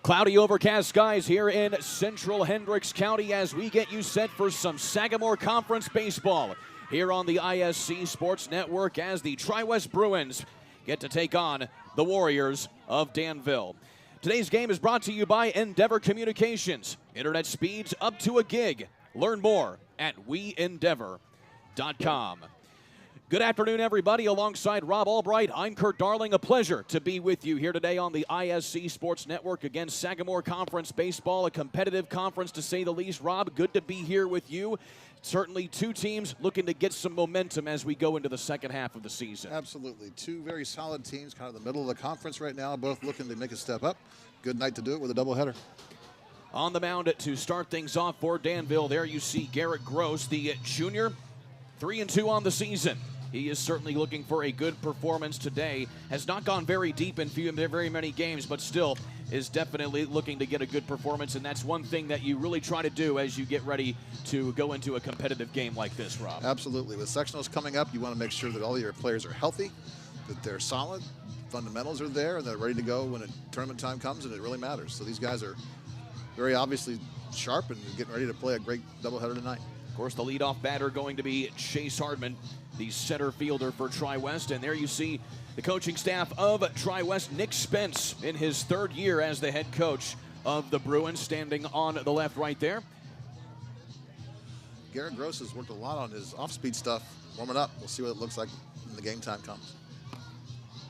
Cloudy overcast skies here in central Hendricks County as we get you set for some Sagamore Conference baseball here on the ISC Sports Network as the Tri-West Bruins get to take on the Warriors of Danville. Today's game is brought to you by Endeavor Communications. Internet speeds up to a gig. Learn more at weendeavor.com. Good afternoon, everybody. Alongside Rob Albright, I'm Kurt Darling. A pleasure to be with you here today on the ISC Sports Network. Again, Sagamore Conference Baseball, a competitive conference to say the least. Rob, good to be here with you. Certainly two teams looking to get some momentum as we go into the second half of the season. Absolutely. Two very solid teams, kind of the middle of the conference right now, both looking to make a step up. Good night to do it with a doubleheader. On the mound to start things off for Danville, there you see Garrett Gross, the junior, 3-2 on the season. He is certainly looking for a good performance today. Has not gone very deep in very many games, but still is definitely looking to get a good performance, and that's one thing that you really try to do as you get ready to go into a competitive game like this, Rob. Absolutely. With sectionals coming up, you want to make sure that all your players are healthy, that they're solid, fundamentals are there, and they're ready to go when tournament time comes, and it really matters. So these guys are very obviously sharp and getting ready to play a great doubleheader tonight. Of course, the leadoff batter going to be Chase Hardman, the center fielder for Tri-West. And there you see the coaching staff of Tri-West, Nick Spence, in his third year as the head coach of the Bruins, standing on the left right there. Garrett Gross has worked a lot on his off-speed stuff, warming up. We'll see what it looks like when the game time comes.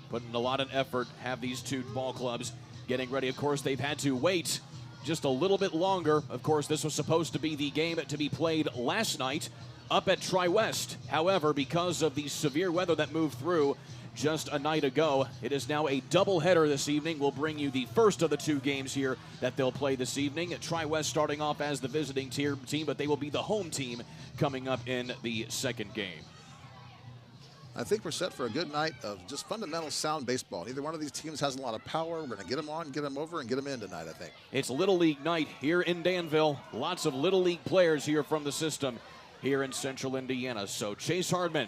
Putting a lot of effort, have these two ball clubs getting ready. Of course, they've had to wait just a little bit longer. Of course, this was supposed to be the game to be played last night up at Tri-West. However, because of the severe weather that moved through just a night ago, it is now a doubleheader this evening. We'll bring you the first of the two games here that they'll play this evening. Tri-West starting off as the visiting team, but they will be the home team coming up in the second game. I think we're set for a good night of just fundamental sound baseball. Neither one of these teams has a lot of power. We're going to get them on, get them over, and get them in tonight, I think. It's Little League night here in Danville. Lots of Little League players here from the system here in central Indiana. So Chase Hardman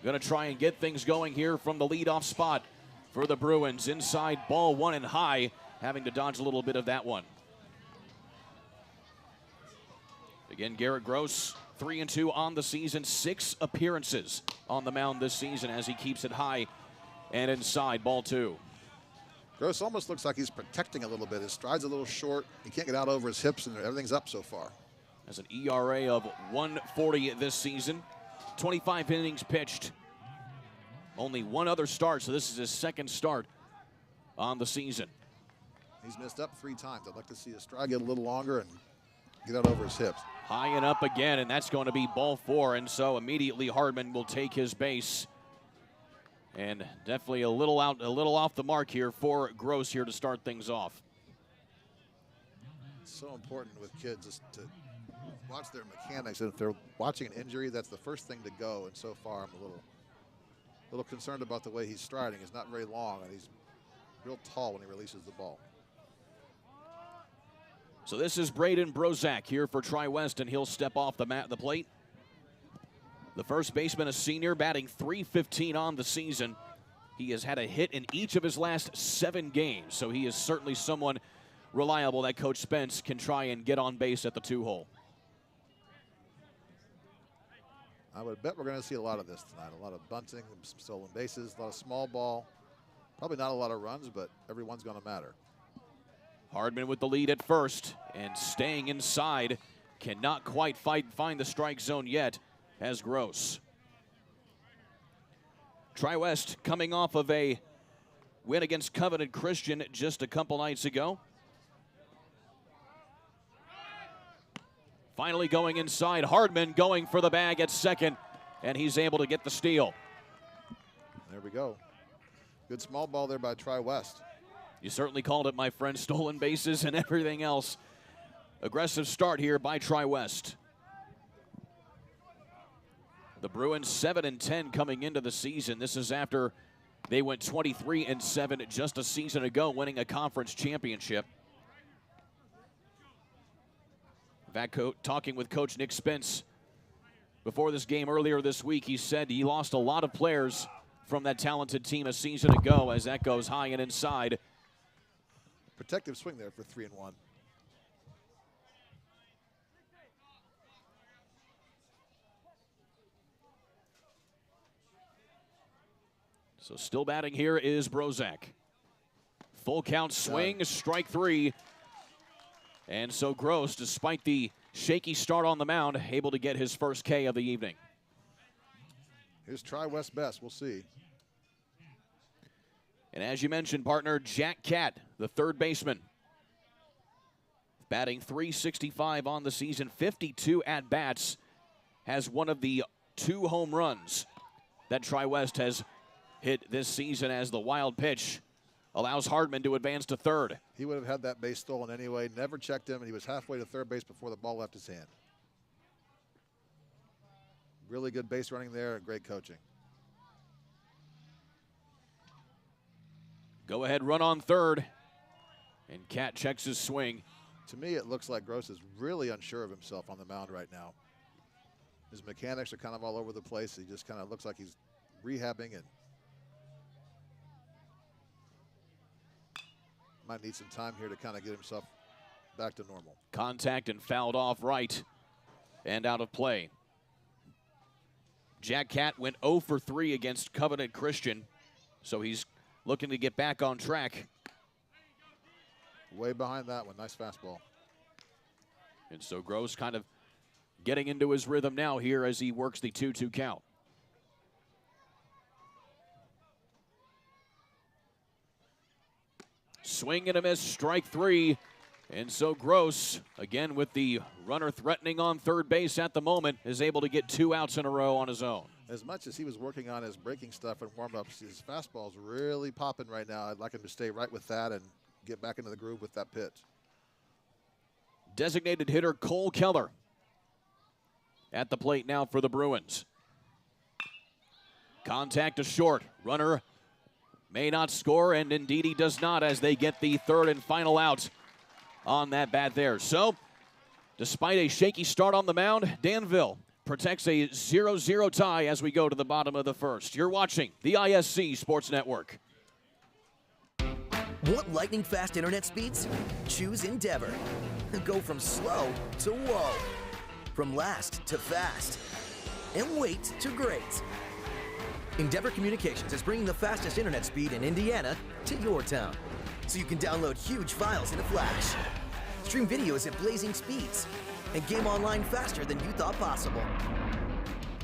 going to try and get things going here from the leadoff spot for the Bruins. Inside, ball one and high, having to dodge a little bit of that one. Again, Garrett Gross, 3-2 on the season, 6 appearances on the mound this season as he keeps it high and inside, ball two. Gross almost looks like he's protecting a little bit. His stride's a little short. He can't get out over his hips, and everything's up so far. Has an ERA of 1.40 this season, 25 innings pitched, only one other start, so this is his second start on the season. He's missed up 3 times. I'd like to see his stride get a little longer and get out over his hips. High and up again, and that's going to be ball 4, and so immediately Hardman will take his base. And definitely a little off the mark here for Gross here to start things off. It's so important with kids is to watch their mechanics, and if they're watching an injury, that's the first thing to go. And so far, I'm a little concerned about the way he's striding. He's not very long, and he's real tall when he releases the ball. So this is Braden Brozak here for Tri-West, and he'll step off the plate. The first baseman, a senior, batting .315 on the season. He has had a hit in each of his last 7 games, so he is certainly someone reliable that Coach Spence can try and get on base at the 2-hole. I would bet we're going to see a lot of this tonight. A lot of bunting, some stolen bases, a lot of small ball. Probably not a lot of runs, but every one's going to matter. Hardman with the lead at first and staying inside. Cannot quite find the strike zone yet as Gross. Tri-West coming off of a win against Covenant Christian just a couple nights ago. Finally going inside. Hardman going for the bag at second, and he's able to get the steal. There we go. Good small ball there by Tri-West. You certainly called it, my friend. Stolen bases and everything else. Aggressive start here by Tri-West. The Bruins 7-10 coming into the season. This is after they went 23-7 just a season ago, winning a conference championship. In fact, talking with Coach Nick Spence before this game earlier this week, he said he lost a lot of players from that talented team a season ago as that goes high and inside. protective swing there for 3-1. So still batting here is Brozak. Full count swing, strike 3. And so Gross, despite the shaky start on the mound, able to get his first K of the evening. Here's Tri-West best. We'll see. And as you mentioned, partner, Jack Cat, the third baseman. Batting .365 on the season, 52 at-bats. Has one of the 2 home runs that Tri-West has hit this season as the wild pitch allows Hardman to advance to third. He would have had that base stolen anyway. Never checked him, and he was halfway to third base before the ball left his hand. Really good base running there and great coaching. Go ahead run on third. And Cat checks his swing. To me, it looks like Gross is really unsure of himself on the mound right now. His mechanics are kind of all over the place. He just kind of looks like he's rehabbing and might need some time here to kind of get himself back to normal. Contact and fouled off right and out of play. Jack Cat went 0 for 3 against Covenant Christian, so he's looking to get back on track. Way behind that one. Nice fastball. And so Gross kind of getting into his rhythm now here as he works the 2-2 count. Swing and a miss, strike 3. And so Gross, again with the runner threatening on third base at the moment, is able to get 2 outs in a row on his own. As much as he was working on his breaking stuff and warm-ups, his fastball's really popping right now. I'd like him to stay right with that and get back into the groove with that pitch. Designated hitter Cole Keller at the plate now for the Bruins. Contact to short. Runner may not score, and indeed he does not as they get the third and final out on that bat there. So, despite a shaky start on the mound, Danville protects a 0-0 tie as we go to the bottom of the first. You're watching the ISC Sports Network. Want lightning fast internet speeds? Choose Endeavor. Go from slow to whoa. From last to fast. And wait to great. Endeavor Communications is bringing the fastest internet speed in Indiana to your town. So you can download huge files in a flash. Stream videos at blazing speeds. And game online faster than you thought possible.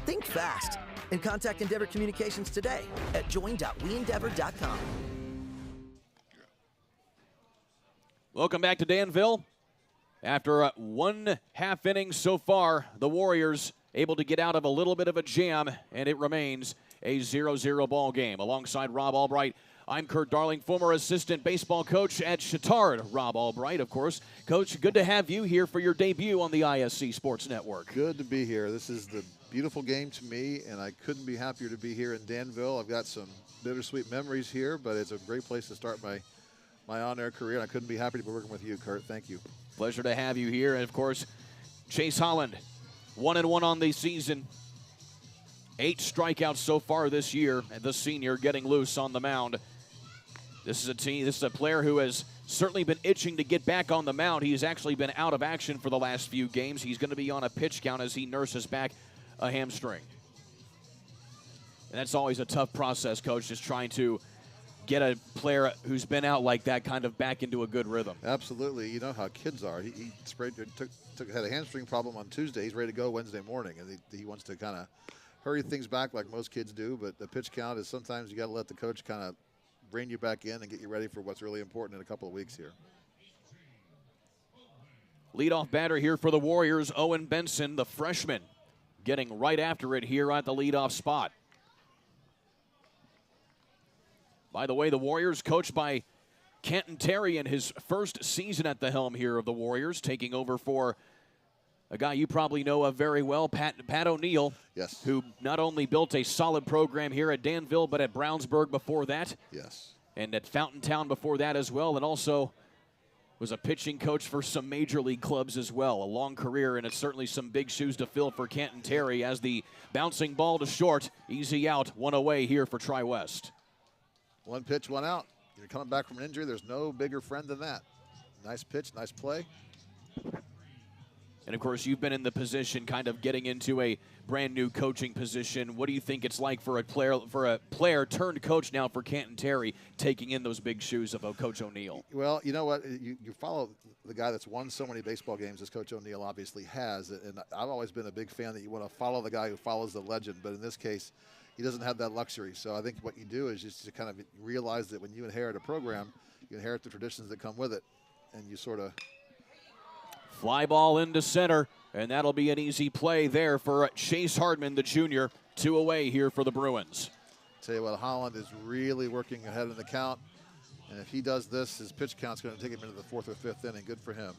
Think fast and contact Endeavor Communications today at join.weendeavor.com. Welcome back to Danville. After 1/2 inning so far, the Warriors able to get out of a little bit of a jam, and it remains a 0-0 ball game. Alongside Rob Albright, I'm Kurt Darling, former assistant baseball coach at Chittard. Rob Albright, of course. Coach, good to have you here for your debut on the ISC Sports Network. Good to be here. This is the beautiful game to me, and I couldn't be happier to be here in Danville. I've got some bittersweet memories here, but it's a great place to start my on-air career, and I couldn't be happy to be working with you, Kurt. Thank you. Pleasure to have you here. And, of course, Chase Holland, 1-1 on the season. 8 strikeouts so far this year, and the senior getting loose on the mound. This is a player who has certainly been itching to get back on the mound. He's actually been out of action for the last few games. He's going to be on a pitch count as he nurses back a hamstring. And that's always a tough process, Coach, just trying to get a player who's been out like that kind of back into a good rhythm. Absolutely. You know how kids are. He had a hamstring problem on Tuesday. He's ready to go Wednesday morning, and he wants to kind of hurry things back like most kids do, but the pitch count is sometimes you got to let the coach kind of bring you back in and get you ready for what's really important in a couple of weeks here. Leadoff batter here for the Warriors, Owen Benson, the freshman, getting right after it here at the leadoff spot. By the way, the Warriors coached by Canton Terry in his first season at the helm here of the Warriors, taking over for a guy you probably know of very well, Pat O'Neill. Yes. Who not only built a solid program here at Danville, but at Brownsburg before that. Yes. And at Fountaintown before that as well, and also was a pitching coach for some major league clubs as well. A long career, and it's certainly some big shoes to fill for Canton Terry as the bouncing ball to short. Easy out, one away here for Tri-West. 1 pitch, 1 out. You're coming back from an injury. There's no bigger friend than that. Nice pitch, nice play. And of course, you've been in the position, kind of getting into a brand new coaching position. What do you think it's like for a player turned coach now for Canton Terry, taking in those big shoes of Coach O'Neill? Well, you know what? You follow the guy that's won so many baseball games as Coach O'Neill obviously has, and I've always been a big fan that you want to follow the guy who follows the legend. But in this case, he doesn't have that luxury. So I think what you do is just to kind of realize that when you inherit a program, you inherit the traditions that come with it, and you sort of. Fly ball into center, and that'll be an easy play there for Chase Hardman, the junior. 2 away here for the Bruins. Tell you what, Holland is really working ahead in the count, and if he does this, his pitch count's going to take him into the 4th or 5th inning. Good for him.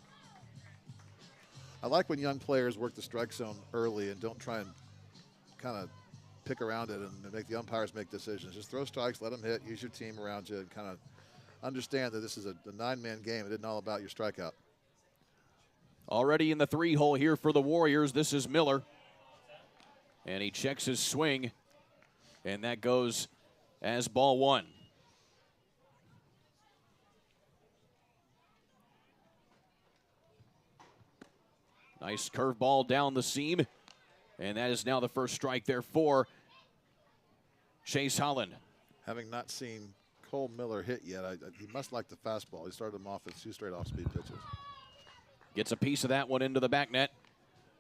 I like when young players work the strike zone early and don't try and kind of pick around it and make the umpires make decisions. Just throw strikes, let them hit, use your team around you, and kind of understand that this is a 9-man game. It isn't all about your strikeout. Already in the 3-hole here for the Warriors. This is Miller. And he checks his swing. And that goes as ball 1. Nice curveball down the seam. And that is now the first strike there for Chase Holland. Having not seen Cole Miller hit yet, he must like the fastball. He started him off with 2 straight off-speed pitches. Gets a piece of that one into the back net.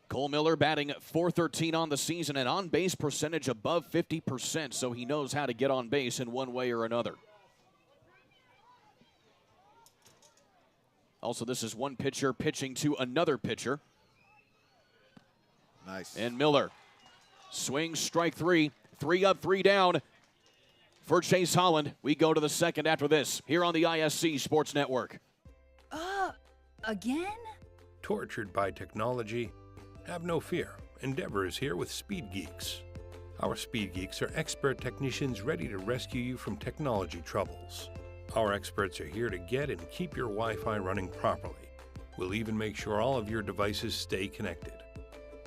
Cole Miller batting .413 on the season, and on-base percentage above 50%, so he knows how to get on base in one way or another. Also, this is one pitcher pitching to another pitcher. Nice. And Miller swings, strike 3. 3 up, 3 down for Chase Holland. We go to the second after this here on the ISC Sports Network. Again? Tortured by technology? Have no fear. Endeavor is here with Speed Geeks. Our Speed Geeks are expert technicians ready to rescue you from technology troubles. Our experts are here to get and keep your Wi-Fi running properly. We'll even make sure all of your devices stay connected.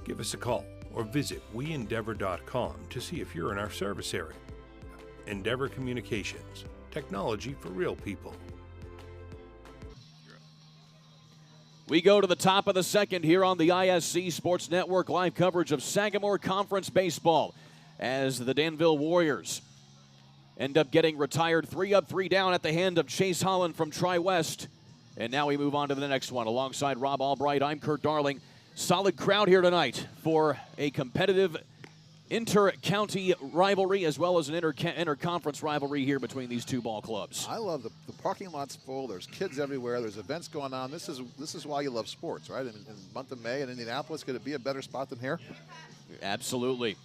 Give us a call or visit weendeavor.com to see if you're in our service area. Endeavor Communications. Technology for real people. We go to the top of the second here on the ISC Sports Network, live coverage of Sagamore Conference Baseball as the Danville Warriors end up getting retired 3 up, 3 down at the hand of Chase Holland from Tri-West. And now we move on to the next one. Alongside Rob Albright, I'm Kurt Darling. Solid crowd here tonight for a competitive inter-county rivalry as well as an inter-conference rivalry here between these two ball clubs. I love the parking lot's full. There's kids everywhere. There's events going on. This is why you love sports, right? In the month of May in Indianapolis, could it be a better spot than here? Absolutely.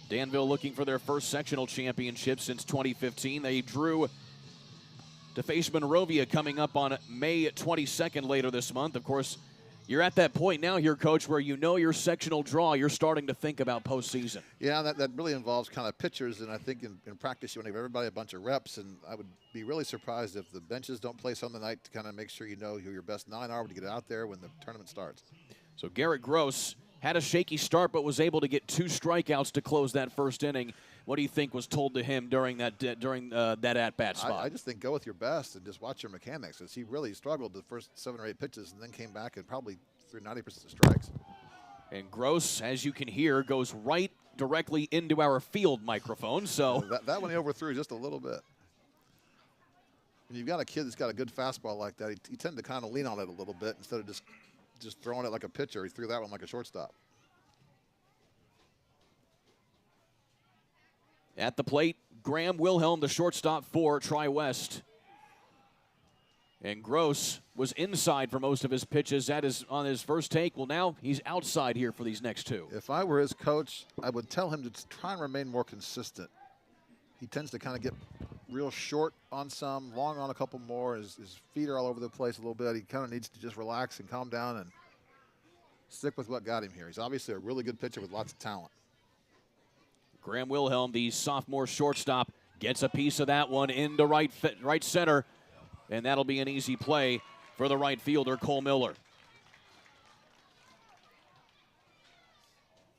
Danville looking for their first sectional championship since 2015. They drew to face Monrovia coming up on May 22nd later this month. Of course, you're at that point now here, Coach, where you know your sectional draw. You're starting to think about postseason. Yeah, that really involves kind of pitchers, and I think in practice you want to give everybody a bunch of reps, and I would be really surprised if the benches don't play some of the night to kind of make sure you know who your best 9 are when you get out there when the tournament starts. So Garrett Gross had a shaky start but was able to get 2 strikeouts to close that first inning. What do you think was told to him during that at-bat spot? I just think go with your best and just watch your mechanics, because he really struggled the first 7 or 8 pitches and then came back and probably threw 90% of strikes. And Gross, as you can hear, goes right directly into our field microphone. So that one he overthrew just a little bit. When you've got a kid that's got a good fastball like that, he tend to kind of lean on it a little bit instead of just throwing it like a pitcher. He threw that one like a shortstop. At the plate, Graham Wilhelm, the shortstop for Tri-West. And Gross was inside for most of his pitches. That is on his first take. Well, now he's outside here for these next 2. If I were his coach, I would tell him to try and remain more consistent. He tends to kind of get real short on some, long on a couple more. His feet are all over the place a little bit. He kind of needs to just relax and calm down and stick with what got him here. He's obviously a really good pitcher with lots of talent. Graham Wilhelm, the sophomore shortstop, gets a piece of that one into right center, and that'll be an easy play for the right fielder, Cole Miller.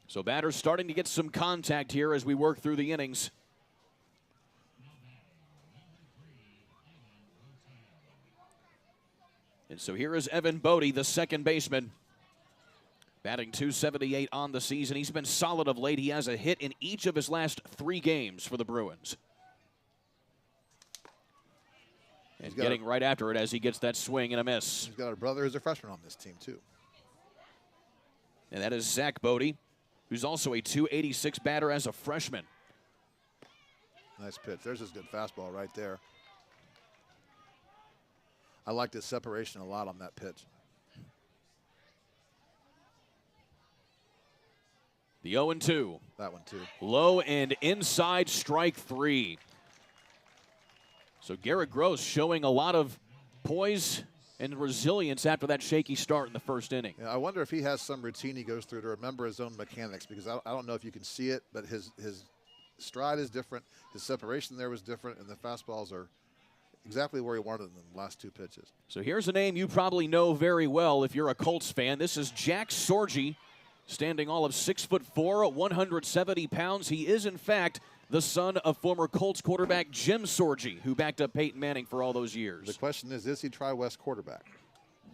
So batters starting to get some contact here as we work through the innings. And so here is Evan Bodie, the second baseman, batting .278 on the season. He's been solid of late. He has a hit in each of his last 3 games for the Bruins. And getting right after it as he gets that swing and a miss. He's got a brother who's a freshman on this team, too. And that is Zach Bodie, who's also a .286 batter as a freshman. Nice pitch. There's his good fastball right there. I liked his separation a lot on that pitch. The 0-2. That one, too. Low and inside, strike 3. So Garrett Gross showing a lot of poise and resilience after that shaky start in the first inning. Yeah, I wonder if he has some routine he goes through to remember his own mechanics, because I don't know if you can see it, but his stride is different, his separation there was different, and the fastballs are exactly where he wanted them in the last 2 pitches. So here's a name you probably know very well if you're a Colts fan. This is Jack Sorgi, standing all of 6'4", 170 pounds. He is, in fact, the son of former Colts quarterback Jim Sorgi, who backed up Peyton Manning for all those years. The question is he Tri-West quarterback?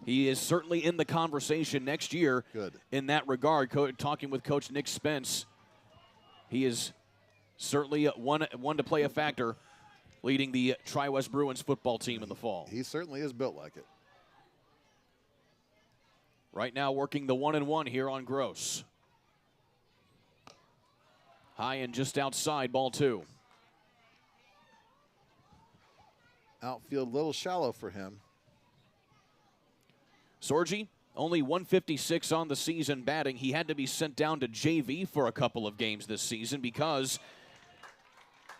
He is certainly in the conversation next year. Good. In that regard. Talking with Coach Nick Spence, he is certainly one to play a factor leading the Tri-West Bruins football team in the fall. He certainly is built like it. Right now working the 1-1 here on Gross. High and just outside, ball 2. Outfield a little shallow for him. Sorgi, only 156 on the season batting. He had to be sent down to JV for a couple of games this season because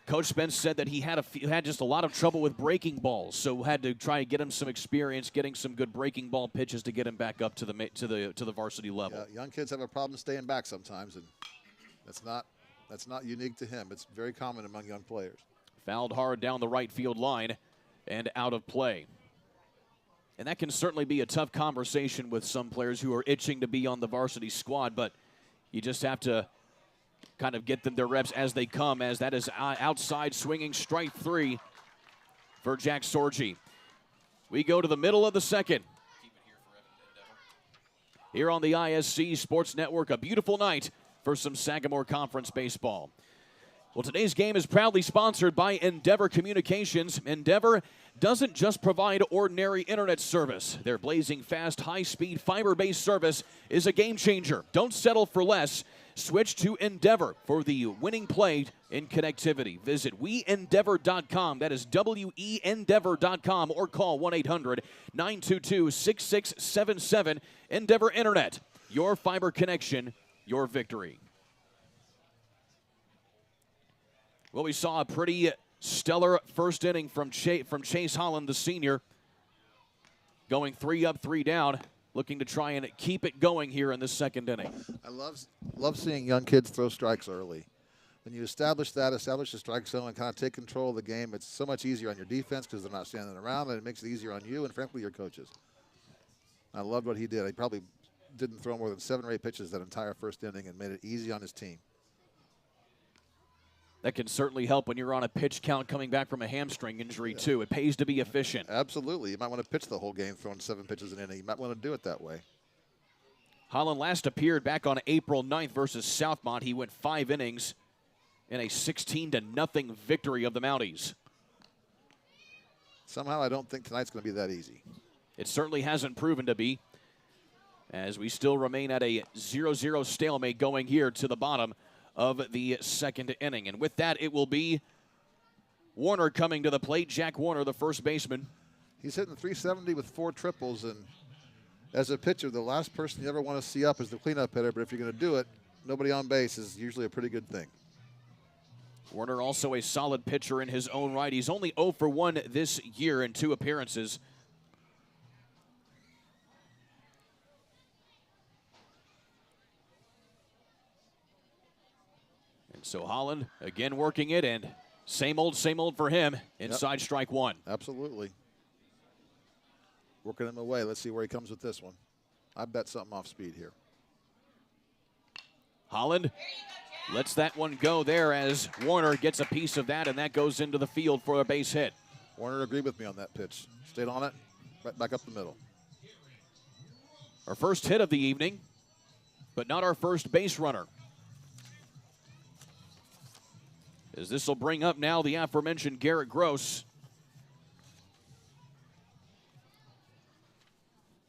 Coach Spence said that he had just a lot of trouble with breaking balls, so had to try to get him some experience, getting some good breaking ball pitches to get him back up to the varsity level. Yeah, young kids have a problem staying back sometimes, and that's not unique to him. It's very common among young players. Fouled hard down the right field line and out of play. And that can certainly be a tough conversation with some players who are itching to be on the varsity squad, but you just have to kind of get them their reps as they come, as that is outside swinging strike 3 for Jack Sorgi. We go to the middle of the second. Here on the ISC Sports Network, a beautiful night for some Sagamore Conference baseball. Well, today's game is proudly sponsored by Endeavor Communications. Endeavor doesn't just provide ordinary internet service. Their blazing fast, high-speed, fiber-based service is a game changer. Don't settle for less. Switch to Endeavor for the winning play in connectivity. Visit weendeavor.com. That is weendeavor.com, or call 1-800-922-6677. Endeavor Internet, your fiber connection, your victory. Well, we saw a pretty stellar first inning from Chase Holland, the senior, going 3 up, 3 down, looking to try and keep it going here in this second inning. I love seeing young kids throw strikes early. When you establish the strike zone and kind of take control of the game, it's so much easier on your defense because they're not standing around, and it makes it easier on you and, frankly, your coaches. I loved what he did. He probably didn't throw more than 7 or 8 pitches that entire first inning and made it easy on his team. That can certainly help when you're on a pitch count coming back from a hamstring injury, too. It pays to be efficient. Absolutely. You might want to pitch the whole game throwing 7 pitches an inning. You might want to do it that way. Holland last appeared back on April 9th versus Southmont. He went 5 innings in a 16-0 victory of the Mounties. Somehow I don't think tonight's going to be that easy. It certainly hasn't proven to be, as we still remain at a 0-0 stalemate going here to the bottom of the second inning. And with that, it will be Warner coming to the plate. Jack Warner, the first baseman. He's hitting 370 with 4 triples, and as a pitcher, the last person you ever want to see up is the cleanup hitter, but if you're going to do it, nobody on base is usually a pretty good thing. Warner also a solid pitcher in his own right. He's only 0 for 1 this year in 2 appearances. So Holland again working it, and same old for him. Inside strike 1. Absolutely. Working him away. Let's see where he comes with this one. I bet something off speed here. Holland lets that one go there as Warner gets a piece of that, and that goes into the field for a base hit. Warner agreed with me on that pitch. Stayed on it, right back up the middle. Our first hit of the evening, but not our first base runner. As this will bring up now the aforementioned Garrett Gross.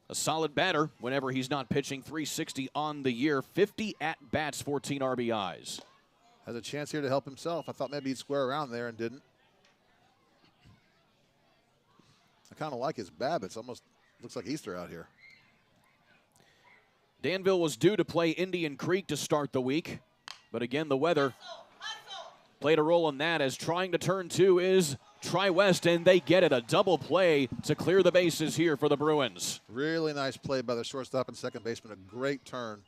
A solid batter whenever he's not pitching. 360 on the year, 50 at-bats, 14 RBIs. Has a chance here to help himself. I thought maybe he'd square around there and didn't. I kind of like his BABIPs. Almost looks like Easter out here. Danville was due to play Indian Creek to start the week, but again, the weather played a role in that, as trying to turn two is Tri-West, and they get it. A double play to clear the bases here for the Bruins. Really nice play by the shortstop and second baseman. A great turn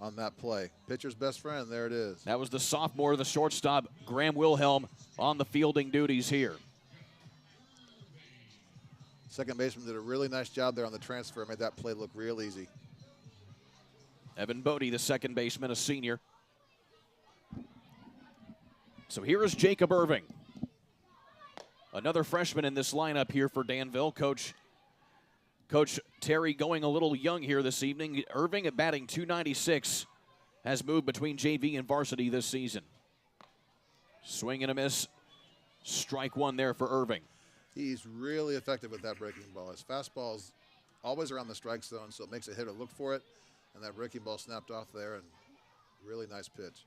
on that play. Pitcher's best friend, there it is. That was the sophomore, the shortstop, Graham Wilhelm, on the fielding duties here. Second baseman did a really nice job there on the transfer. Made that play look real easy. Evan Bodie, the second baseman, a senior. So here is Jacob Irving. Another freshman in this lineup here for Danville. Coach Terry going a little young here this evening. Irving at batting .296 has moved between JV and varsity this season. Swing and a miss. Strike one there for Irving. He's really effective with that breaking ball. His fastball is always around the strike zone, so it makes a hitter look for it. And that breaking ball snapped off there, and really nice pitch.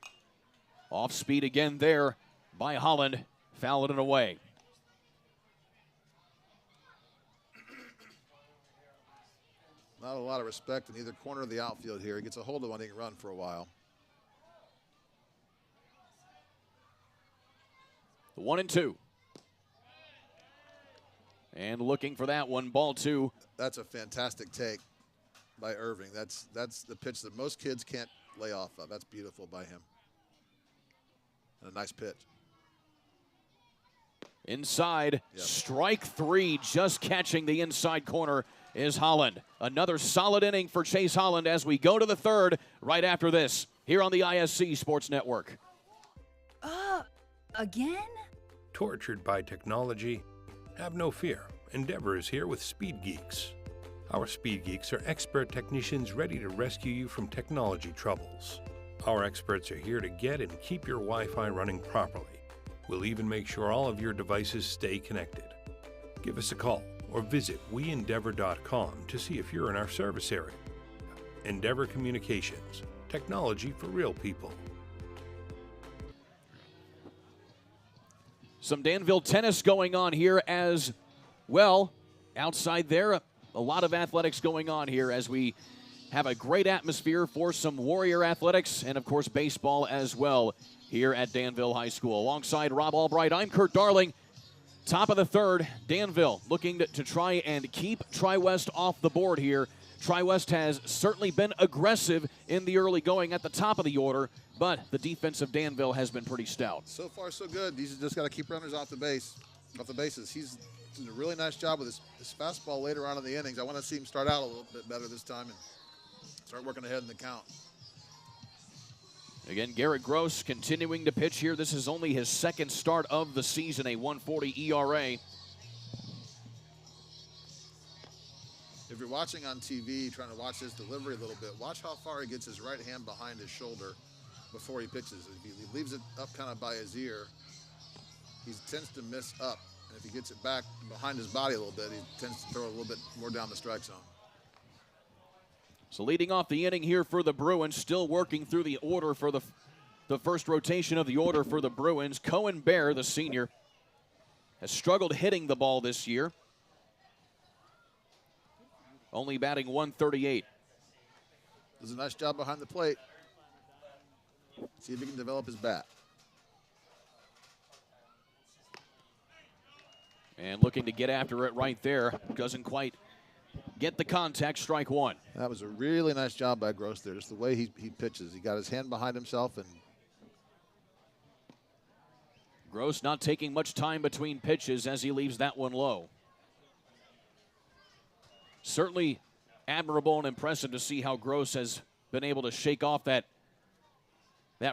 Off speed again there by Holland. Fouled it away. Not a lot of respect in either corner of the outfield here. He gets a hold of one, he can run for a while. The 1-2. And looking for that one, ball two. That's a fantastic take by Irving. That's the pitch that most kids can't lay off of. That's beautiful by him. And a nice pitch. Inside, strike three, just catching the inside corner is Holland. Another solid inning for Chase Holland as we go to the third right after this here on the ISC Sports Network. Again? Tortured by technology? Have no fear. Endeavor is here with Speed Geeks. Our Speed Geeks are expert technicians ready to rescue you from technology troubles. Our experts are here to get and keep your Wi-Fi running properly. We'll even make sure all of your devices stay connected. Give us a call or visit weendeavor.com to see if you're in our service area. Endeavor Communications, technology for real people. Some Danville tennis going on here as well. Outside there, a lot of athletics going on here as we have a great atmosphere for some Warrior athletics and, of course, baseball as well here at Danville High School. Alongside Rob Albright, I'm Kurt Darling. Top of the third, Danville looking to try and keep Tri-West off the board here. Tri-West has certainly been aggressive in the early going at the top of the order, but the defense of Danville has been pretty stout. So far, so good. He's just got to keep runners off the bases. He's doing a really nice job with his fastball later on in the innings. I want to see him start out a little bit better this time and start working ahead in the count. Again, Garrett Gross continuing to pitch here. This is only his second start of the season, a 1.40 ERA. If you're watching on TV, trying to watch his delivery a little bit, watch how far he gets his right hand behind his shoulder before he pitches. If he leaves it up kind of by his ear, he tends to miss up. And if he gets it back behind his body a little bit, he tends to throw a little bit more down the strike zone. So leading off the inning here for the Bruins, still working through the order for the first rotation of the order for the Bruins. Cohen Bear, the senior, has struggled hitting the ball this year. Only batting .138. Does a nice job behind the plate. See if he can develop his bat. And looking to get after it right there. Doesn't quite get the contact. Strike one. That was a really nice job by Gross there. Just the way he pitches. He got his hand behind himself, and Gross not taking much time between pitches as he leaves that one low. Certainly admirable and impressive to see how Gross has been able to shake off that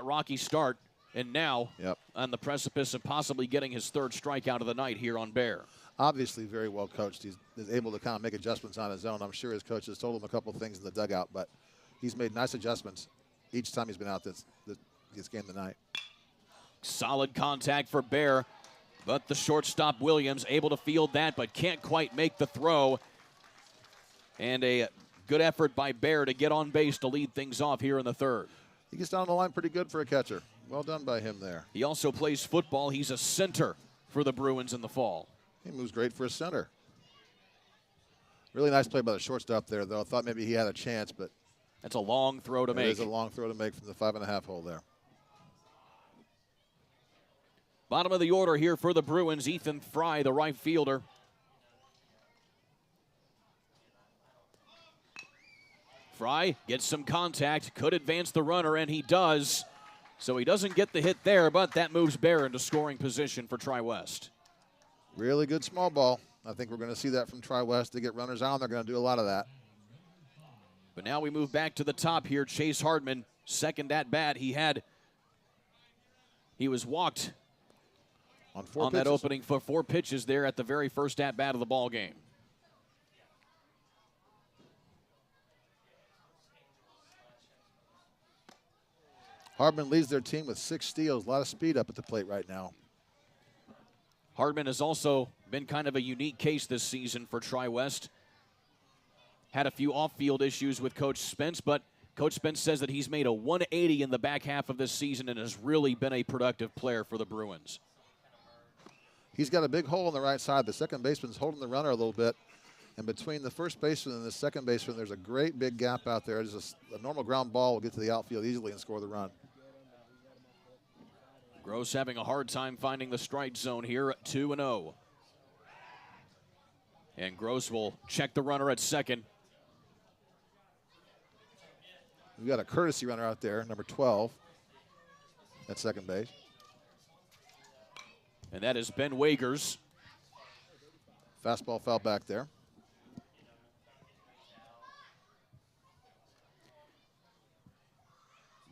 rocky start and now on the precipice of possibly getting his third strikeout of the night here on Bear. Obviously very well coached. He's able to kind of make adjustments on his own. I'm sure his coaches told him a couple of things in the dugout, but he's made nice adjustments each time he's been out this game tonight. Solid contact for Bear, but the shortstop Williams able to field that, but can't quite make the throw. And a good effort by Bear to get on base to lead things off here in the third. He gets down the line pretty good for a catcher. Well done by him there. He also plays football. He's a center for the Bruins in the fall. He moves great for a center. Really nice play by the shortstop there, though. I thought maybe he had a chance, but that's a long throw to make. It is a long throw to make from the 5.5 hole there. Bottom of the order here for the Bruins, Ethan Fry, the right fielder. Fry gets some contact, could advance the runner, and he does. So he doesn't get the hit there, but that moves Bear into scoring position for Tri-West. Really good small ball. I think we're going to see that from Tri-West. They get runners on, they're going to do a lot of that. But now we move back to the top here. Chase Hardman, second at bat. He was walked on that opening for 4 pitches there at the very first at bat of the ball game. Hardman leads their team with 6 steals. A lot of speed up at the plate right now. Hardman has also been kind of a unique case this season for Tri-West. Had a few off-field issues with Coach Spence, but Coach Spence says that he's made a 180 in the back half of this season and has really been a productive player for the Bruins. He's got a big hole on the right side. The second baseman's holding the runner a little bit. And between the first baseman and the second baseman, there's a great big gap out there. Just a normal ground ball will get to the outfield easily and score the run. Gross having a hard time finding the strike zone here at 2-0. And Gross will check the runner at second. We've got a courtesy runner out there, number 12, at second base. And that is Ben Wagers. Fastball foul back there.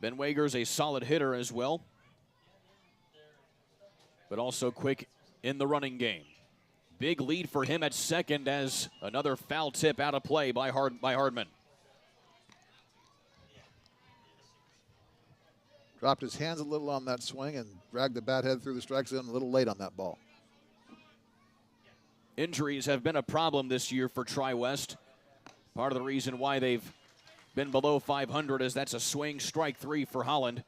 Ben Wagers, a solid hitter as well, but also quick in the running game. Big lead for him at second as another foul tip out of play by Hardman. Dropped his hands a little on that swing and dragged the bat head through the strike zone a little late on that ball. Injuries have been a problem this year for Tri-West. Part of the reason why they've been below 500 is that's a swing strike 3 for Holland.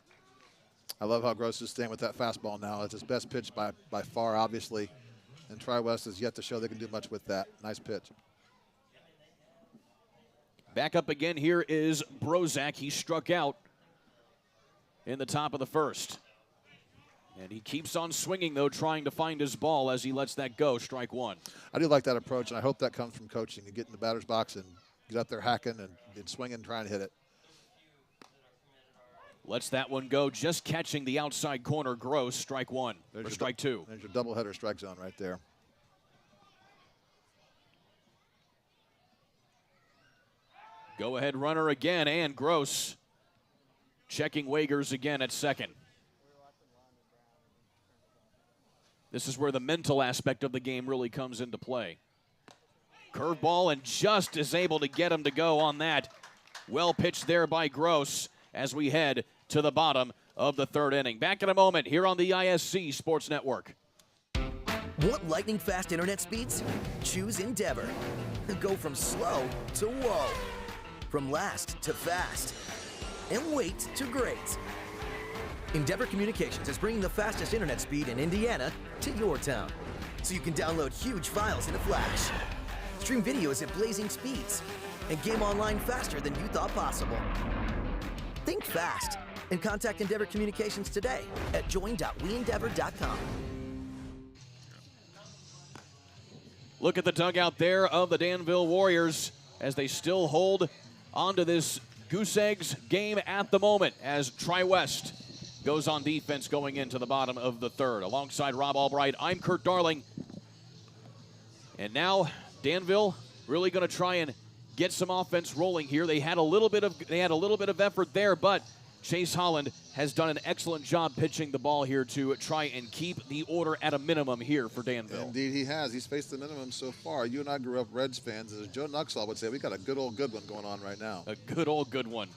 I love how Gross is staying with that fastball now. It's his best pitch by far, obviously. And Tri-West has yet to show they can do much with that. Nice pitch. Back up again here is Brozak. He struck out in the top of the first. And he keeps on swinging, though, trying to find his ball as he lets that go. Strike 1. I do like that approach, and I hope that comes from coaching. You get in the batter's box and get up there hacking and swinging and trying to hit it. Lets that one go, just catching the outside corner. Gross, strike 1, or strike 2. There's your doubleheader strike zone right there. Go-ahead runner again, and Gross checking Wagers again at second. This is where the mental aspect of the game really comes into play. Curveball, and just is able to get him to go on that. Well pitched there by Gross as we head to the bottom of the third inning. Back in a moment here on the ISC Sports Network. Want lightning fast internet speeds? Choose Endeavor. Go from slow to whoa. From last to fast. And wait to great. Endeavor Communications is bringing the fastest internet speed in Indiana to your town. So you can download huge files in a flash. Stream videos at blazing speeds. And game online faster than you thought possible. Think fast and contact Endeavor Communications today at join.weendeavor.com. Look at the dugout there of the Danville Warriors as they still hold onto this Goose Eggs game at the moment as Tri-West goes on defense going into the bottom of the third. Alongside Rob Albright, I'm Kurt Darling. And now Danville really going to try and get some offense rolling here. They had a little bit of effort there, but Chase Holland has done an excellent job pitching the ball here to try and keep the order at a minimum here for Danville. Indeed he has. He's faced the minimum so far. You and I grew up Reds fans. As Joe Nuxall would say, we got a good old good one going on right now. A good old good one.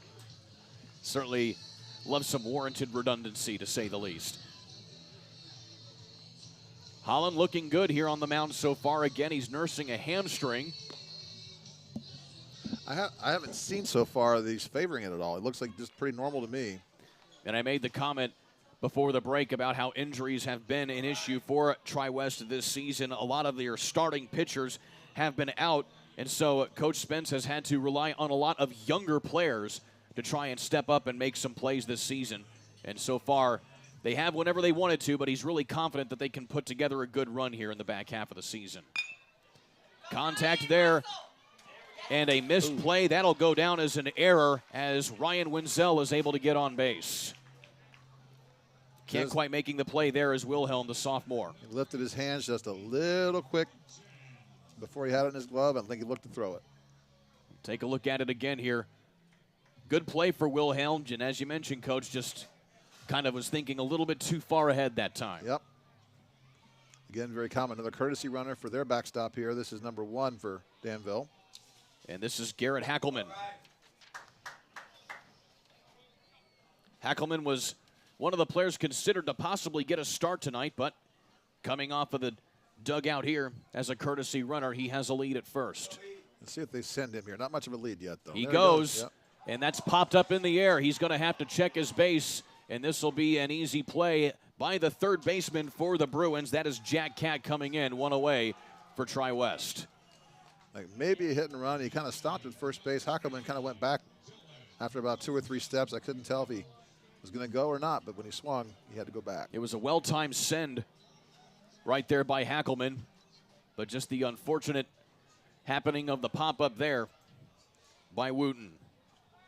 Certainly love some warranted redundancy, to say the least. Holland looking good here on the mound so far. Again, he's nursing a hamstring. I haven't seen so far that he's favoring it at all. It looks like just pretty normal to me. And I made the comment before the break about how injuries have been an issue for Tri-West this season. A lot of their starting pitchers have been out, and so Coach Spence has had to rely on a lot of younger players to try and step up and make some plays this season. And so far, they have whenever they wanted to, but he's really confident that they can put together a good run here in the back half of the season. Contact there. And a missed play. That'll go down as an error as Ryan Wenzel is able to get on base. Can't quite making the play there as Wilhelm, the sophomore. He lifted his hands just a little quick before he had it in his glove. I think he looked to throw it. Take a look at it again here. Good play for Wilhelm. And as you mentioned, Coach, just kind of was thinking a little bit too far ahead that time. Yep. Again, very common. Another courtesy runner for their backstop here. This is number 1 for Danville. And this is Garrett Hackelman. Hackelman was one of the players considered to possibly get a start tonight, but coming off of the dugout here as a courtesy runner, he has a lead at first. Let's see if they send him here. Not much of a lead yet, though. He There goes, Yep. and that's popped up in the air. He's going to have to check his base, and this will be an easy play by the third baseman for the Bruins. That is Jack Catt coming in, one away for Tri-West. Like maybe a hit and run. He kind of stopped at first base. Hackelman kind of went back after about 2 or 3 steps. I couldn't tell if he was going to go or not, but when he swung, he had to go back. It was a well-timed send right there by Hackelman, but just the unfortunate happening of the pop-up there by Wooten.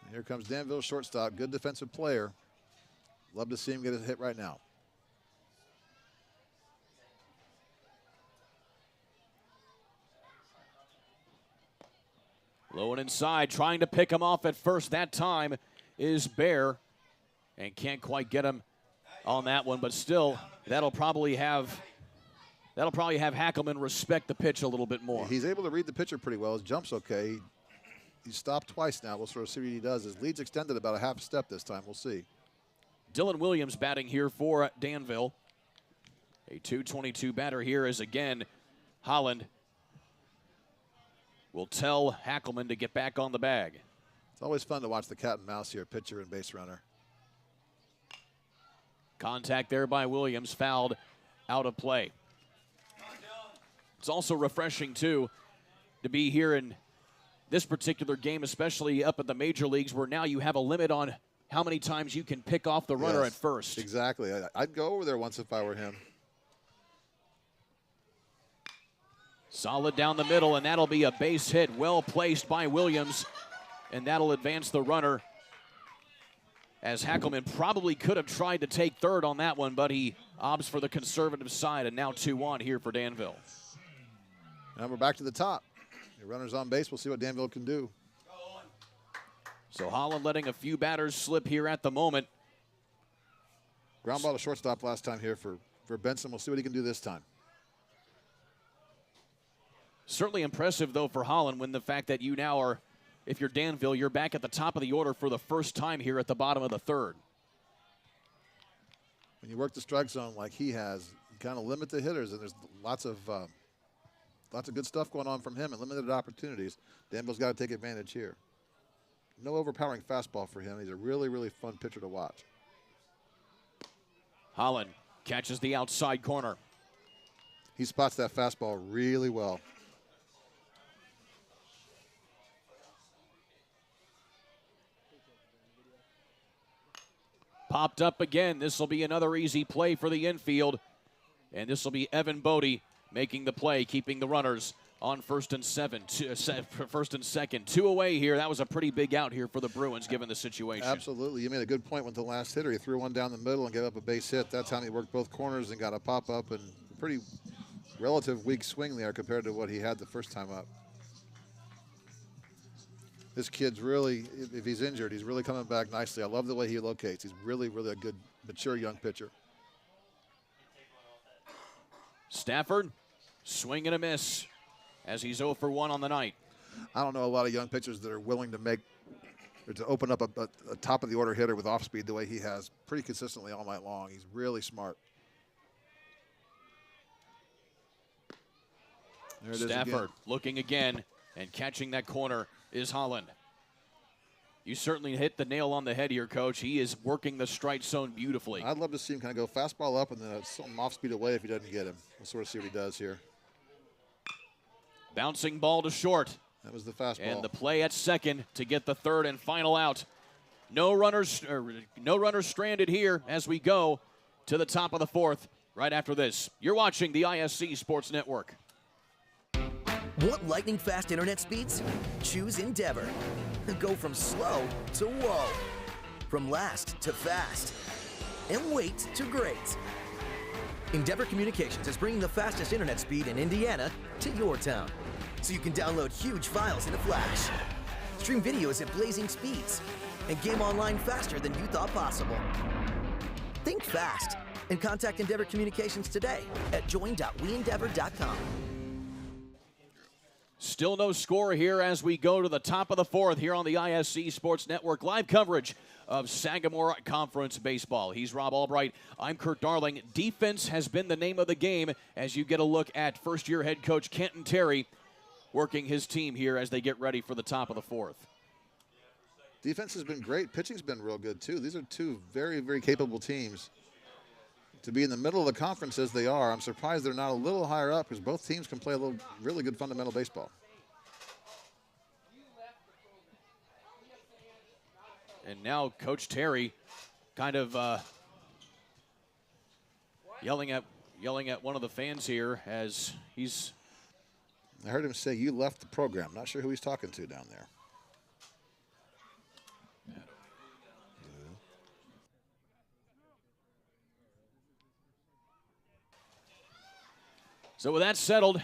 And here comes Danville, shortstop, good defensive player. Love to see him get a hit right now. Low and inside, trying to pick him off at first that time is Bear, and can't quite get him on that one, but still, that'll probably have Hackelman respect the pitch a little bit more. He's able to read the pitcher pretty well. His jump's okay. He's stopped twice now. We'll sort of see what he does. His lead's extended about a half step this time. We'll see. Dylan Williams batting here for Danville. A .222 batter here is again Holland. Will tell Hackelman to get back on the bag. It's always fun to watch the cat and mouse here, pitcher and base runner. Contact there by Williams, fouled out of play. It's also refreshing, too, to be here in this particular game, especially up at the major leagues, where now you have a limit on how many times you can pick off the runner at first. Exactly. I'd go over there once if I were him. Solid down the middle, and that'll be a base hit, well placed by Williams, and that'll advance the runner, as Hackelman probably could have tried to take third on that one, but he opts for the conservative side, and now 2-1 here for Danville. And we're back to the top. The runner's on base. We'll see what Danville can do. So Holland letting a few batters slip here at the moment. Ground ball to shortstop last time here for Benson. We'll see what he can do this time. Certainly impressive, though, for Holland, when the fact that you now are, if you're Danville, you're back at the top of the order for the first time here at the bottom of the third. When you work the strike zone like he has, you kind of limit the hitters, and there's lots of good stuff going on from him and limited opportunities. Danville's got to take advantage here. No overpowering fastball for him. He's a really, really fun pitcher to watch. Holland catches the outside corner. He spots that fastball really well. Popped up again. This will be another easy play for the infield. And this will be Evan Bodie making the play, keeping the runners on first and second. 2 away here. That was a pretty big out here for the Bruins, given the situation. Absolutely. You made a good point with the last hitter. He threw one down the middle and gave up a base hit. That time he worked both corners and got a pop-up, and a pretty relative weak swing there compared to what he had the first time up. This kid's really, if he's injured, he's really coming back nicely. I love the way he locates. He's really, really a good, mature young pitcher. Stafford, swing and a miss as he's 0 for 1 on the night. I don't know a lot of young pitchers that are willing to make or to open up a top of the order hitter with off speed the way he has pretty consistently all night long. He's really smart. There it is Stafford again. looking again, and catching that corner is Holland. You certainly hit the nail on the head here, Coach. He is working the strike zone beautifully. I'd love to see him kind of go fastball up and then something off speed away if he doesn't get him. We'll sort of see what he does here. Bouncing ball to short. That was the fastball. And the play at second to get the third and final out. No runners stranded here as we go to the top of the fourth right after this. You're watching the ISC Sports Network. Want lightning fast internet speeds? Choose Endeavor. Go from slow to whoa. From last to fast. And wait to great. Endeavor Communications is bringing the fastest internet speed in Indiana to your town, so you can download huge files in a flash, stream videos at blazing speeds, and game online faster than you thought possible. Think fast and contact Endeavor Communications today at join.weendeavor.com. Still no score here as we go to the top of the fourth here on the ISC Sports Network. Live coverage of Sagamore Conference Baseball. He's Rob Albright. I'm Kurt Darling. Defense has been the name of the game as you get a look at first-year head coach Kenton Terry working his team here as they get ready for the top of the fourth. Defense has been great. Pitching's been real good, too. These are two very, very capable teams. To be in the middle of the conference as they are, I'm surprised they're not a little higher up because both teams can play a little really good fundamental baseball. And now Coach Terry kind of yelling at one of the fans here as he's... I heard him say, "You left the program." Not sure who he's talking to down there. So with that settled,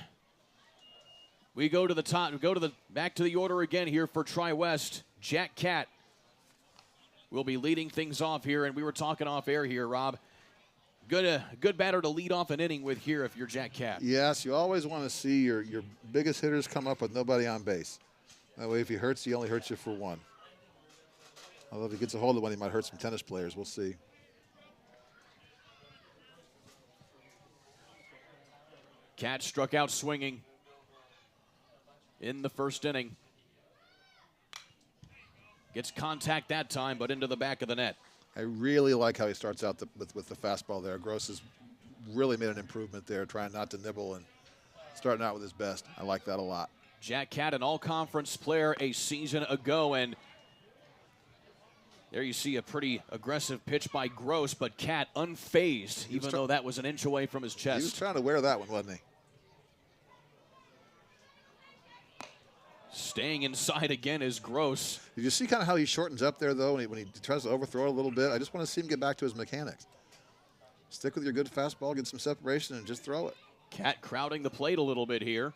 we go to the top. We go to the back to the order again here for Tri-West. Jack Catt will be leading things off here, and we were talking off air here, Rob. Good batter to lead off an inning with here if you're Jack Catt. Yes, you always want to see your biggest hitters come up with nobody on base. That way, if he hurts, he only hurts you for one. Although if he gets a hold of one, he might hurt some tennis players. We'll see. Catt struck out swinging in the first inning. Gets contact that time, but into the back of the net. I really like how he starts out with the fastball there. Gross has really made an improvement there, trying not to nibble and starting out with his best. I like that a lot. Jack Catt, an all-conference player a season ago, and there you see a pretty aggressive pitch by Gross, but Catt unfazed, even though that was an inch away from his chest. He was trying to wear that one, wasn't he? Staying inside again is Gross. Did you see kind of how he shortens up there, though, when he tries to overthrow it a little bit? I just want to see him get back to his mechanics. Stick with your good fastball, get some separation, and just throw it. Catt crowding the plate a little bit here.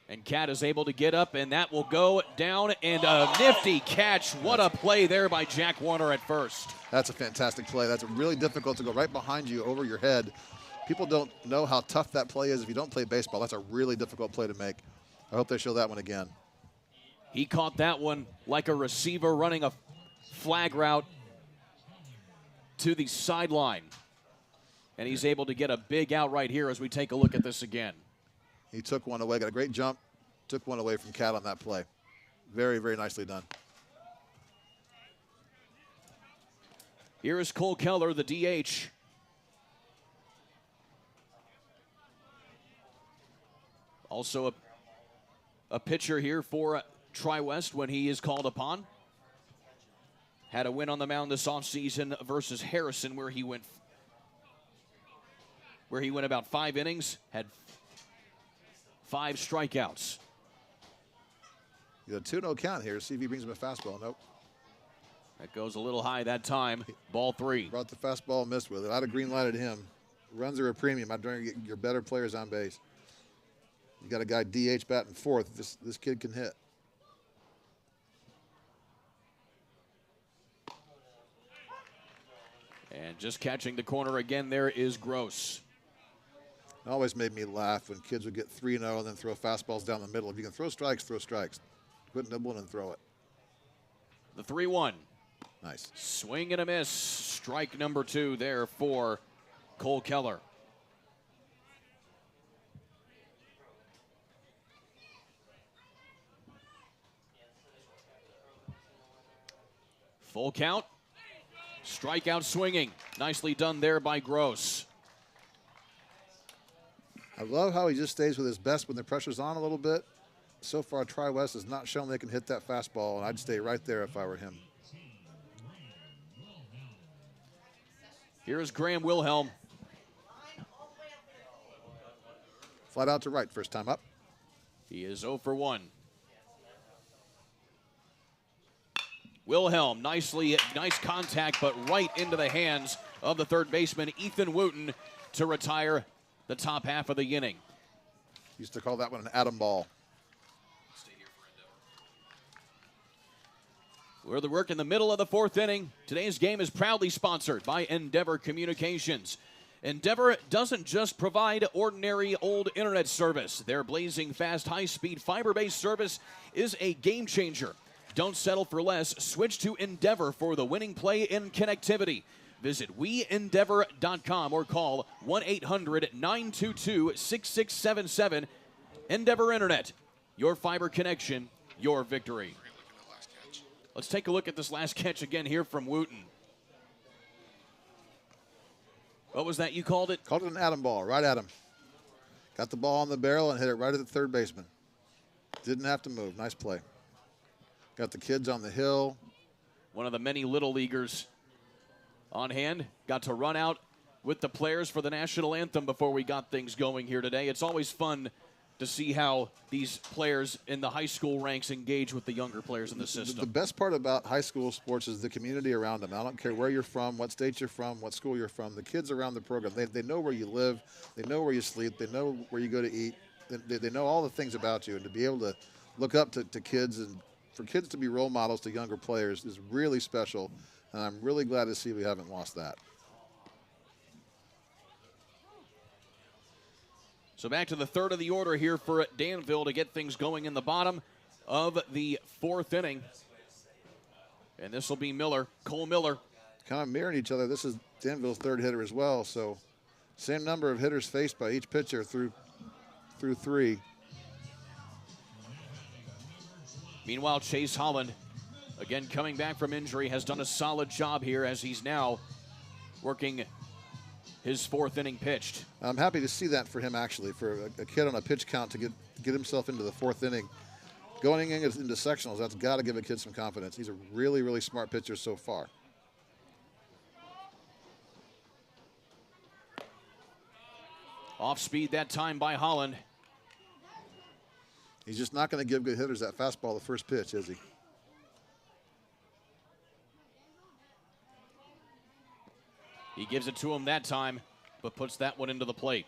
And Catt is able to get up, and that will go down, and a nifty catch. What a play there by Jack Warner at first. That's a fantastic play. That's really difficult to go right behind you over your head. People don't know how tough that play is if you don't play baseball. That's a really difficult play to make. I hope they show that one again. He caught that one like a receiver running a flag route to the sideline. And he's able to get a big out right here as we take a look at this again. He took one away, got a great jump, took one away from Catt on that play. Very, very nicely done. Here is Cole Keller, the DH. Also a pitcher here for Tri-West when he is called upon. Had a win on the mound this offseason versus Harrison where he went about 5 innings, had 5 strikeouts. You got a 2-0 count here. See if he brings him a fastball. Nope. That goes a little high that time. Ball 3. Brought the fastball and missed with it. I'd have green lighted him. Runs are a premium. I'm trying to get your better players on base. You got a guy DH batting fourth. This kid can hit. And just catching the corner again there is Gross. It always made me laugh when kids would get 3-0 and then throw fastballs down the middle. If you can throw strikes, throw strikes. Quit nibbling and throw it. The 3-1. Nice. Swing and a miss. Strike number 2 there for Cole Keller. Full count. Strikeout swinging. Nicely done there by Gross. I love how he just stays with his best when the pressure's on a little bit. So far, Tri-West has not shown they can hit that fastball, and I'd stay right there if I were him. Here's Graham Wilhelm. Flat out to right, first time up. He is 0 for 1. Wilhelm, nice contact, but right into the hands of the third baseman, Ethan Wooten, to retire the top half of the inning. Used to call that one an atom ball. We're the work in the middle of the 4th inning. Today's game is proudly sponsored by Endeavor Communications. Endeavor doesn't just provide ordinary old internet service. Their blazing fast, high-speed, fiber-based service is a game changer. Don't settle for less. Switch to Endeavor for the winning play in connectivity. Visit weendeavor.com or call 1-800-922-6677. Endeavor Internet, your fiber connection, your victory. Let's take a look at this last catch again here from Wooten. What was that you called it? Called it an atom ball, right at him. Got the ball on the barrel and hit it right at the third baseman. Didn't have to move. Nice play. Got the kids on the hill. One of the many little leaguers on hand. Got to run out with the players for the national anthem before we got things going here today. It's always fun to see how these players in the high school ranks engage with the younger players in the system. The best part about high school sports is the community around them. I don't care where you're from, what state you're from, what school you're from. The kids around the program, they know where you live, they know where you sleep, they know where you go to eat. They know all the things about you. And to be able to look up to kids and for kids to be role models to younger players is really special. And I'm really glad to see we haven't lost that. So back to the 3rd of the order here for Danville to get things going in the bottom of the 4th inning. And this will be Miller, Cole Miller. Kind of mirroring each other. This is Danville's 3rd hitter as well. So same number of hitters faced by each pitcher through 3. Meanwhile, Chase Holland, again coming back from injury, has done a solid job here as he's now working his 4th inning pitched. I'm happy to see that for him, actually, for a kid on a pitch count to get himself into the 4th inning. Going into sectionals, that's got to give a kid some confidence. He's a really, really smart pitcher so far. Off speed that time by Holland. He's just not going to give good hitters that fastball the first pitch, is he? He gives it to him that time, but puts that one into the plate.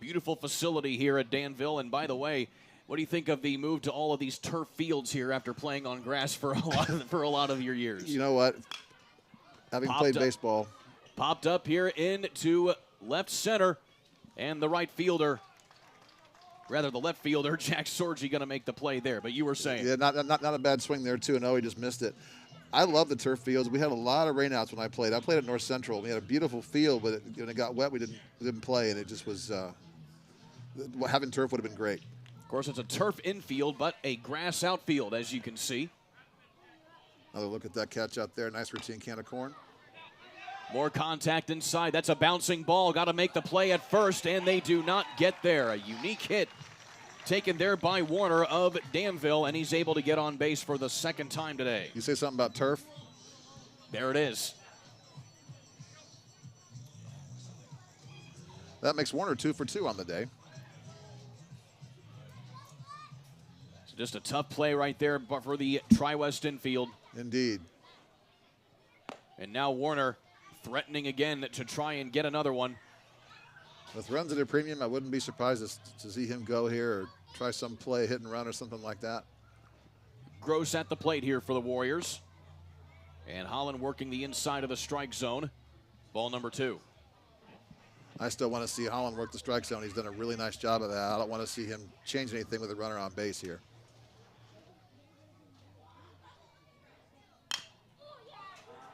Beautiful facility here at Danville. And by the way, what do you think of the move to all of these turf fields here after playing on grass for a lot of your years? You know what? Having played baseball. Popped up here into left center. And the right fielder, rather the left fielder, Jack Sorgi, going to make the play there. But you were saying. Yeah, not a bad swing there, too. No, he just missed it. I love the turf fields. We had a lot of rainouts when I played. I played at North Central. We had a beautiful field, but when it got wet, we didn't play, and it just was having turf would have been great. Of course, it's a turf infield, but a grass outfield, as you can see. Another look at that catch out there. Nice routine can of corn. More contact inside. That's a bouncing ball. Got to make the play at first, and they do not get there. A unique hit taken there by Warner of Danville, and he's able to get on base for the 2nd time today. You say something about turf? There it is. That makes Warner 2 for 2 on the day. So just a tough play right there for the Tri-West infield. Indeed. And now Warner threatening again to try and get another one. With runs at a premium, I wouldn't be surprised to see him go here or try some play, hit and run or something like that. Gross at the plate here for the Warriors. And Holland working the inside of the strike zone. Ball number 2. I still want to see Holland work the strike zone. He's done a really nice job of that. I don't want to see him change anything with a runner on base here.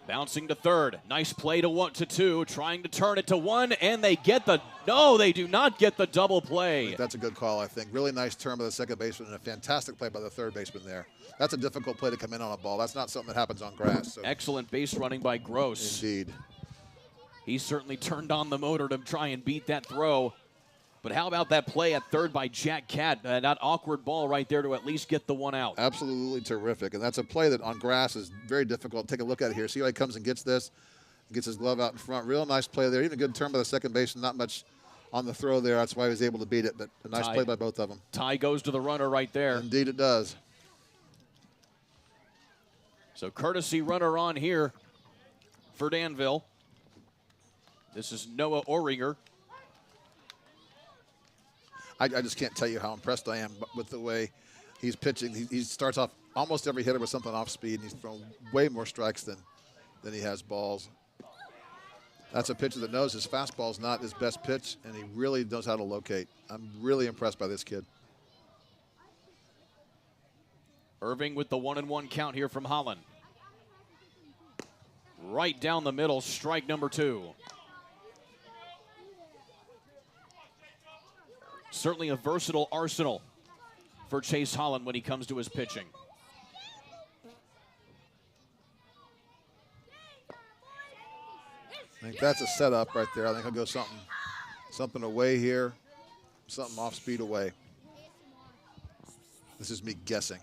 Bouncing to third. Nice play to 1-2. Trying to turn it to 1, and they get the. No, they do not get the double play. That's a good call, I think. Really nice turn by the second baseman and a fantastic play by the third baseman there. That's a difficult play to come in on a ball. That's not something that happens on grass. So. Excellent base running by Gross. Indeed. He certainly turned on the motor to try and beat that throw. But how about that play at third by Jack Cat? That awkward ball right there to at least get the one out. Absolutely terrific. And that's a play that on grass is very difficult. Take a look at it here. See how he comes and gets this? Gets his glove out in front. Real nice play there. Even a good turn by the second baseman. Not much on the throw there. That's why he was able to beat it. But a nice play by both of them. Tie goes to the runner right there. Indeed it does. So courtesy runner on here for Danville. This is Noah Oringer. I just can't tell you how impressed I am with the way he's pitching. He starts off almost every hitter with something off speed, and he's thrown way more strikes than he has balls. That's a pitcher that knows his fastball is not his best pitch, and he really knows how to locate. I'm really impressed by this kid. Irving with the 1-1 count here from Holland. Right down the middle, strike number 2. Certainly a versatile arsenal for Chase Holland when he comes to his pitching. I think that's a setup right there. I think he'll go something away here, something off speed away. This is me guessing.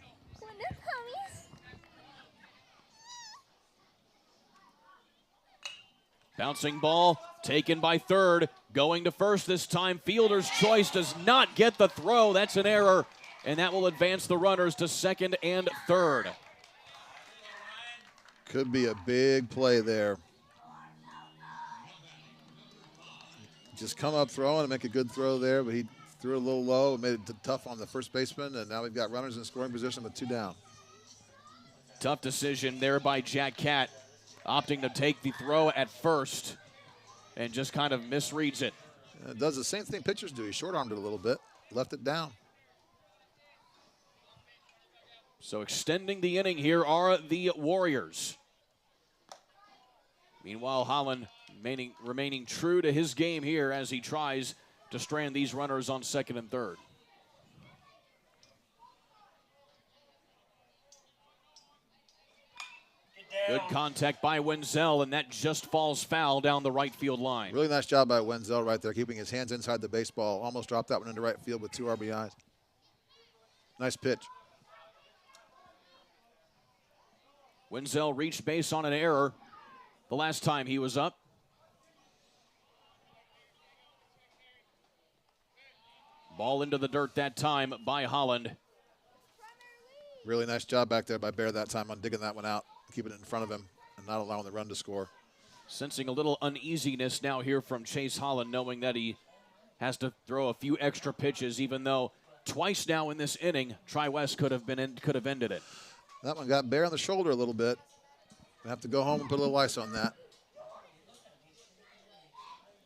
Bouncing ball taken by third. Going to first this time. Fielder's choice does not get the throw. That's an error. And that will advance the runners to second and third. Could be a big play there. Just come up throwing and make a good throw there, but he threw a little low, made it tough on the first baseman, and now we've got runners in scoring position with 2 down. Tough decision there by Jack Cat, opting to take the throw at first and just kind of misreads it. It does the same thing pitchers do. He short-armed it a little bit, left it down. So extending the inning here are the Warriors. Meanwhile, Holland remaining true to his game here as he tries to strand these runners on second and third. Good contact by Wenzel, and that just falls foul down the right field line. Really nice job by Wenzel right there, keeping his hands inside the baseball. Almost dropped that one into right field with 2 RBIs. Nice pitch. Wenzel reached base on an error the last time he was up. Ball into the dirt that time by Holland. Really nice job back there by Bear that time on digging that one out, keeping it in front of him and not allowing the run to score. Sensing a little uneasiness now here from Chase Holland, knowing that he has to throw a few extra pitches, even though twice now in this inning, Tri-West could have ended it. That one got Bear on the shoulder a little bit. We have to go home and put a little ice on that.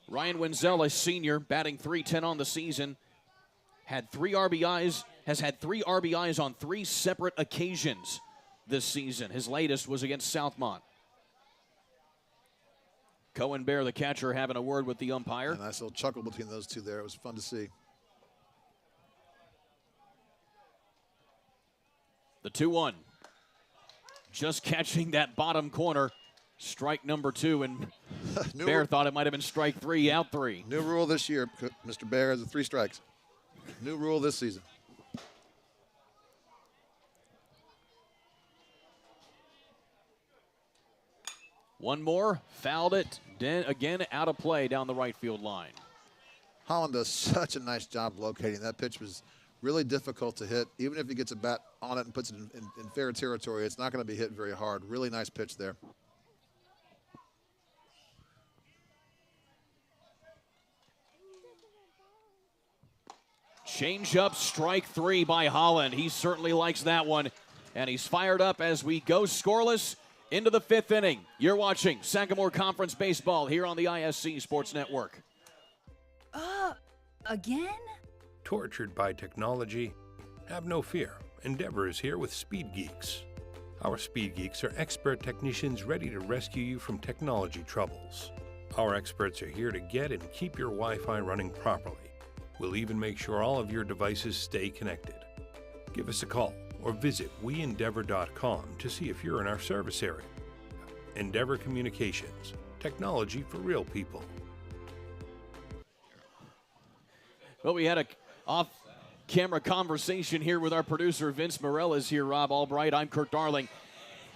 Ryan Wenzel, a senior, batting .310 on the season, has had 3 RBIs on 3 separate occasions this season. His latest was against Southmont. Cohen Bear, the catcher, having a word with the umpire. A nice little chuckle between those two there. It was fun to see. The 2-1. Just catching that bottom corner. Strike number 2, and Bear thought it might have been strike 3, out 3. New rule this year, Mr. Bear has 3 strikes. New rule this season. One more, fouled it, again out of play down the right field line. Holland does such a nice job locating. That pitch was really difficult to hit. Even if he gets a bat on it and puts it in fair territory, it's not going to be hit very hard. Really nice pitch there. Change up, strike 3 by Holland. He certainly likes that one. And he's fired up as we go scoreless into the 5th inning. You're watching Sagamore Conference Baseball here on the ISC Sports Network. Again? Tortured by technology? Have no fear. Endeavor is here with Speed Geeks. Our Speed Geeks are expert technicians ready to rescue you from technology troubles. Our experts are here to get and keep your Wi-Fi running properly. We'll even make sure all of your devices stay connected. Give us a call or visit weendeavor.com to see if you're in our service area. Endeavor Communications, technology for real people. Well, we had a off-camera conversation here with our producer, Vince Morales here, Rob Albright. I'm Kirk Darling.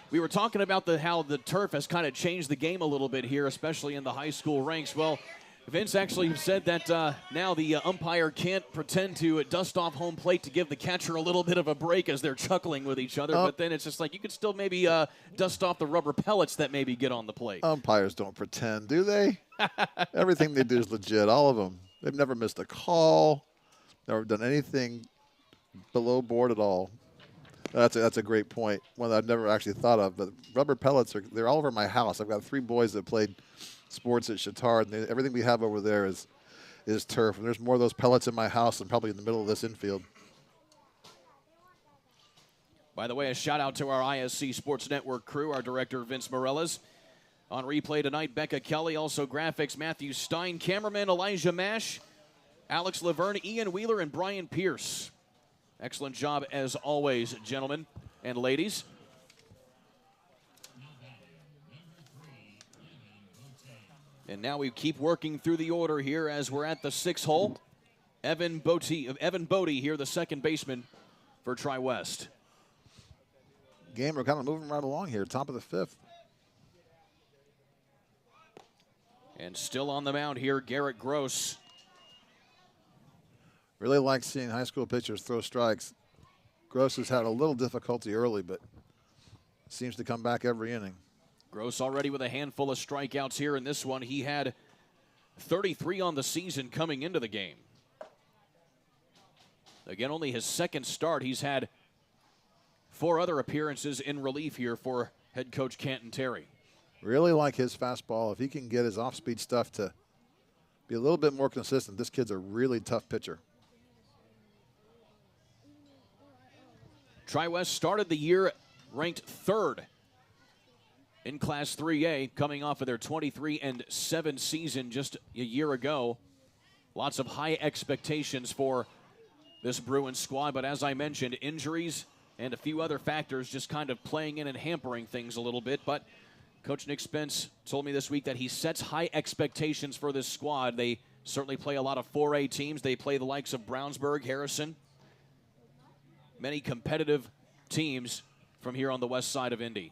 We were talking about how the turf has kind of changed the game a little bit here, especially in the high school ranks. Well, Vince actually said that now the umpire can't pretend to dust off home plate to give the catcher a little bit of a break as they're chuckling with each other. But then it's just like you could still maybe dust off the rubber pellets that maybe get on the plate. Umpires don't pretend, do they? Everything they do is legit, all of them. They've never missed a call, never done anything below board at all. That's a great point, one that I've never actually thought of. But rubber pellets, they're all over my house. I've got 3 boys that played sports at Chittard, and everything we have over there is turf. And there's more of those pellets in my house than probably in the middle of this infield. By the way, a shout out to our ISC Sports Network crew, our director, Vince Morales. On replay tonight, Becca Kelly, also graphics, Matthew Stein, cameraman Elijah Mash, Alex Laverne, Ian Wheeler, and Brian Pierce. Excellent job as always, gentlemen and ladies. And now we keep working through the order here as we're at the 6th hole. Evan Bodie here, the second baseman for Tri-West. Game, we're kind of moving right along here, top of the 5th. And still on the mound here, Garrett Gross. Really like seeing high school pitchers throw strikes. Gross has had a little difficulty early, but seems to come back every inning. Gross already with a handful of strikeouts here in this one. He had 33 on the season coming into the game. Again, only his second start. He's had 4 other appearances in relief here for head coach Canton Terry. Really like his fastball. If he can get his off-speed stuff to be a little bit more consistent, this kid's a really tough pitcher. Tri-West started the year ranked 3rd in Class 3A, coming off of their 23-7 season just a year ago. Lots of high expectations for this Bruins squad, but as I mentioned, injuries and a few other factors just kind of playing in and hampering things a little bit. But Coach Nick Spence told me this week that he sets high expectations for this squad. They certainly play a lot of 4A teams. They play the likes of Brownsburg, Harrison, many competitive teams from here on the west side of Indy.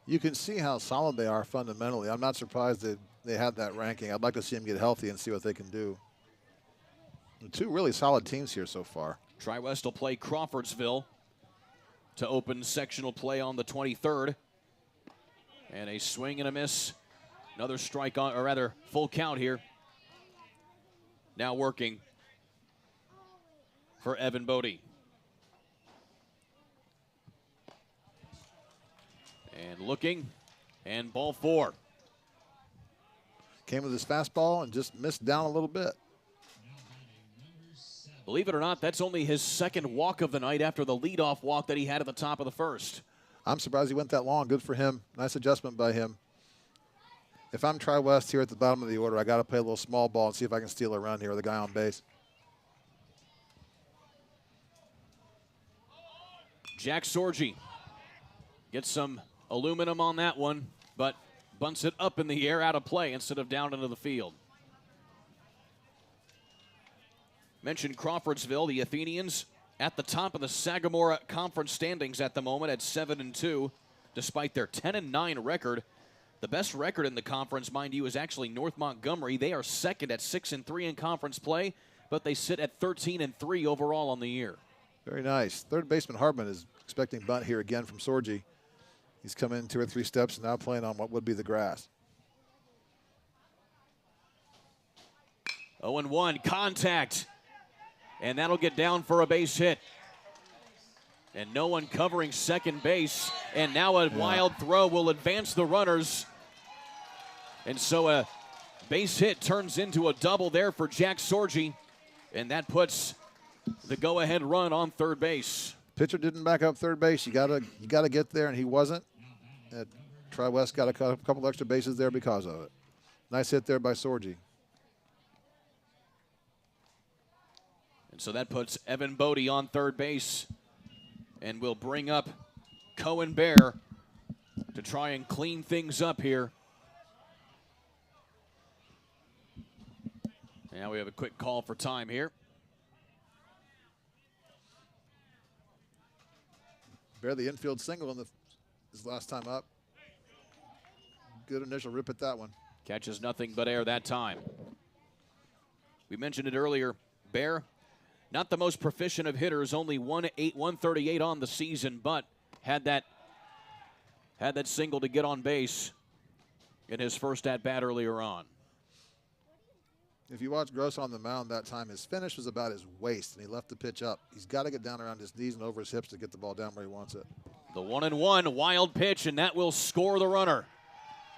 You can see how solid they are fundamentally. I'm not surprised that they had that ranking. I'd like to see them get healthy and see what they can do. 2 really solid teams here so far. Tri-West will play Crawfordsville to open sectional play on the 23rd. And a swing and a miss. Another strike on, or rather, full count here. Now working for Evan Bodie. And looking, and ball 4. Came with his fastball and just missed down a little bit. Believe it or not, that's only his second walk of the night after the leadoff walk that he had at the top of the 1st. I'm surprised he went that long. Good for him. Nice adjustment by him. If I'm Tri-West here at the bottom of the order, I got to play a little small ball and see if I can steal a run here with a guy on base. Jack Sorgi gets some aluminum on that one, but bunts it up in the air out of play instead of down into the field. Mentioned Crawfordsville, the Athenians at the top of the Sagamore Conference standings at the moment at 7-2, despite their 10-9 record. The best record in the conference, mind you, is actually North Montgomery. They are second at 6-3 in conference play, but they sit at 13-3 overall on the year. Very nice. Third baseman Hardman is expecting bunt here again from Sorgi. He's come in 2 or 3 steps and now playing on what would be the grass. 0-1, contact. And that'll get down for a base hit. And no one covering second base. And now a wild throw will advance the runners. And so a base hit turns into a double there for Jack Sorgi. And that puts the go-ahead run on third base. Pitcher didn't back up third base. You gotta get there, and he wasn't. Tri-West got a couple extra bases there because of it. Nice hit there by Sorgi. And so that puts Evan Bodie on third base. And we'll bring up Cohen Bear to try and clean things up here. Now we have a quick call for time here. Bear the infield single in his last time up. Good initial rip at that one. Catches nothing but air that time. We mentioned it earlier. Bear, not the most proficient of hitters, only 138 on the season, but had that single to get on base in his first at-bat earlier on. If you watch Gross on the mound that time, his finish was about his waist, and he left the pitch up. He's got to get down around his knees and over his hips to get the ball down where he wants it. The 1-1 wild pitch, and that will score the runner.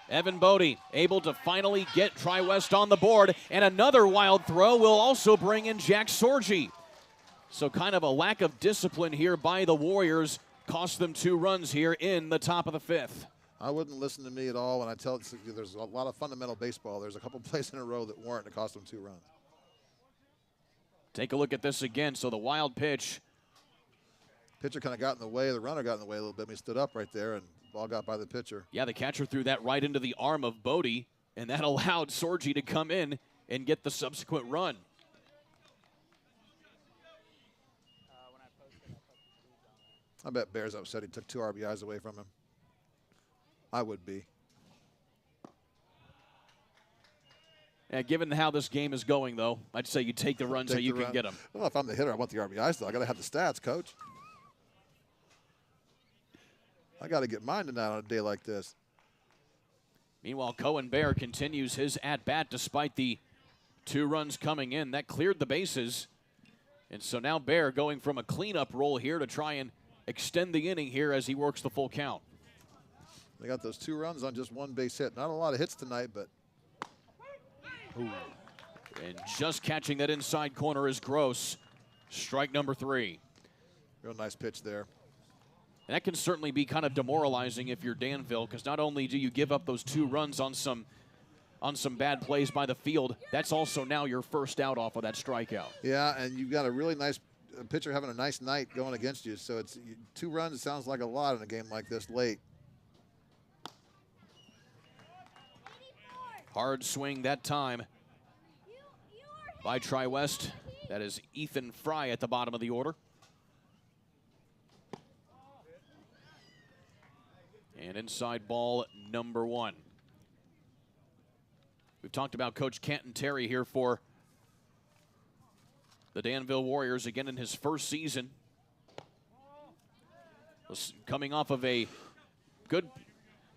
Evan Bodie able to finally get Tri-West on the board, and another wild throw will also bring in Jack Sorgi. So kind of a lack of discipline here by the Warriors cost them 2 runs here in the top of the 5th. I wouldn't listen to me at all when I tell you there's a lot of fundamental baseball. There's a couple plays in a row that weren't. It cost them 2 runs. Take a look at this again. So the wild pitch. Pitcher kind of got in the way. The runner got in the way a little bit. He stood up right there, and the ball got by the pitcher. Yeah, the catcher threw that right into the arm of Bodie, and that allowed Sorgi to come in and get the subsequent run. I bet Bear's upset he took 2 RBIs away from him. I would be. Yeah, given how this game is going, though, I'd say you take the runs so you can get them. Well, if I'm the hitter, I want the RBIs, though. I got to have the stats, Coach. I got to get mine tonight on a day like this. Meanwhile, Cohen Bear continues his at-bat despite the 2 runs coming in. That cleared the bases. And so now Bear going from a cleanup role here to try and extend the inning here as he works the full count. They got those 2 runs on just 1 base hit. Not a lot of hits tonight, but. Ooh. And just catching that inside corner is Gross. Strike number 3. Real nice pitch there. And that can certainly be kind of demoralizing if you're Danville, because not only do you give up those 2 runs on some bad plays by the field, that's also now your first out off of that strikeout. Yeah, and you've got a really nice pitcher having a nice night going against you. So it's 2 runs. It sounds like a lot in a game like this late. Hard swing that time by Tri-West. That is Ethan Fry at the bottom of the order. And inside ball number 1. We've talked about Coach Canton Terry here for the Danville Warriors again in his first season. Coming off of a good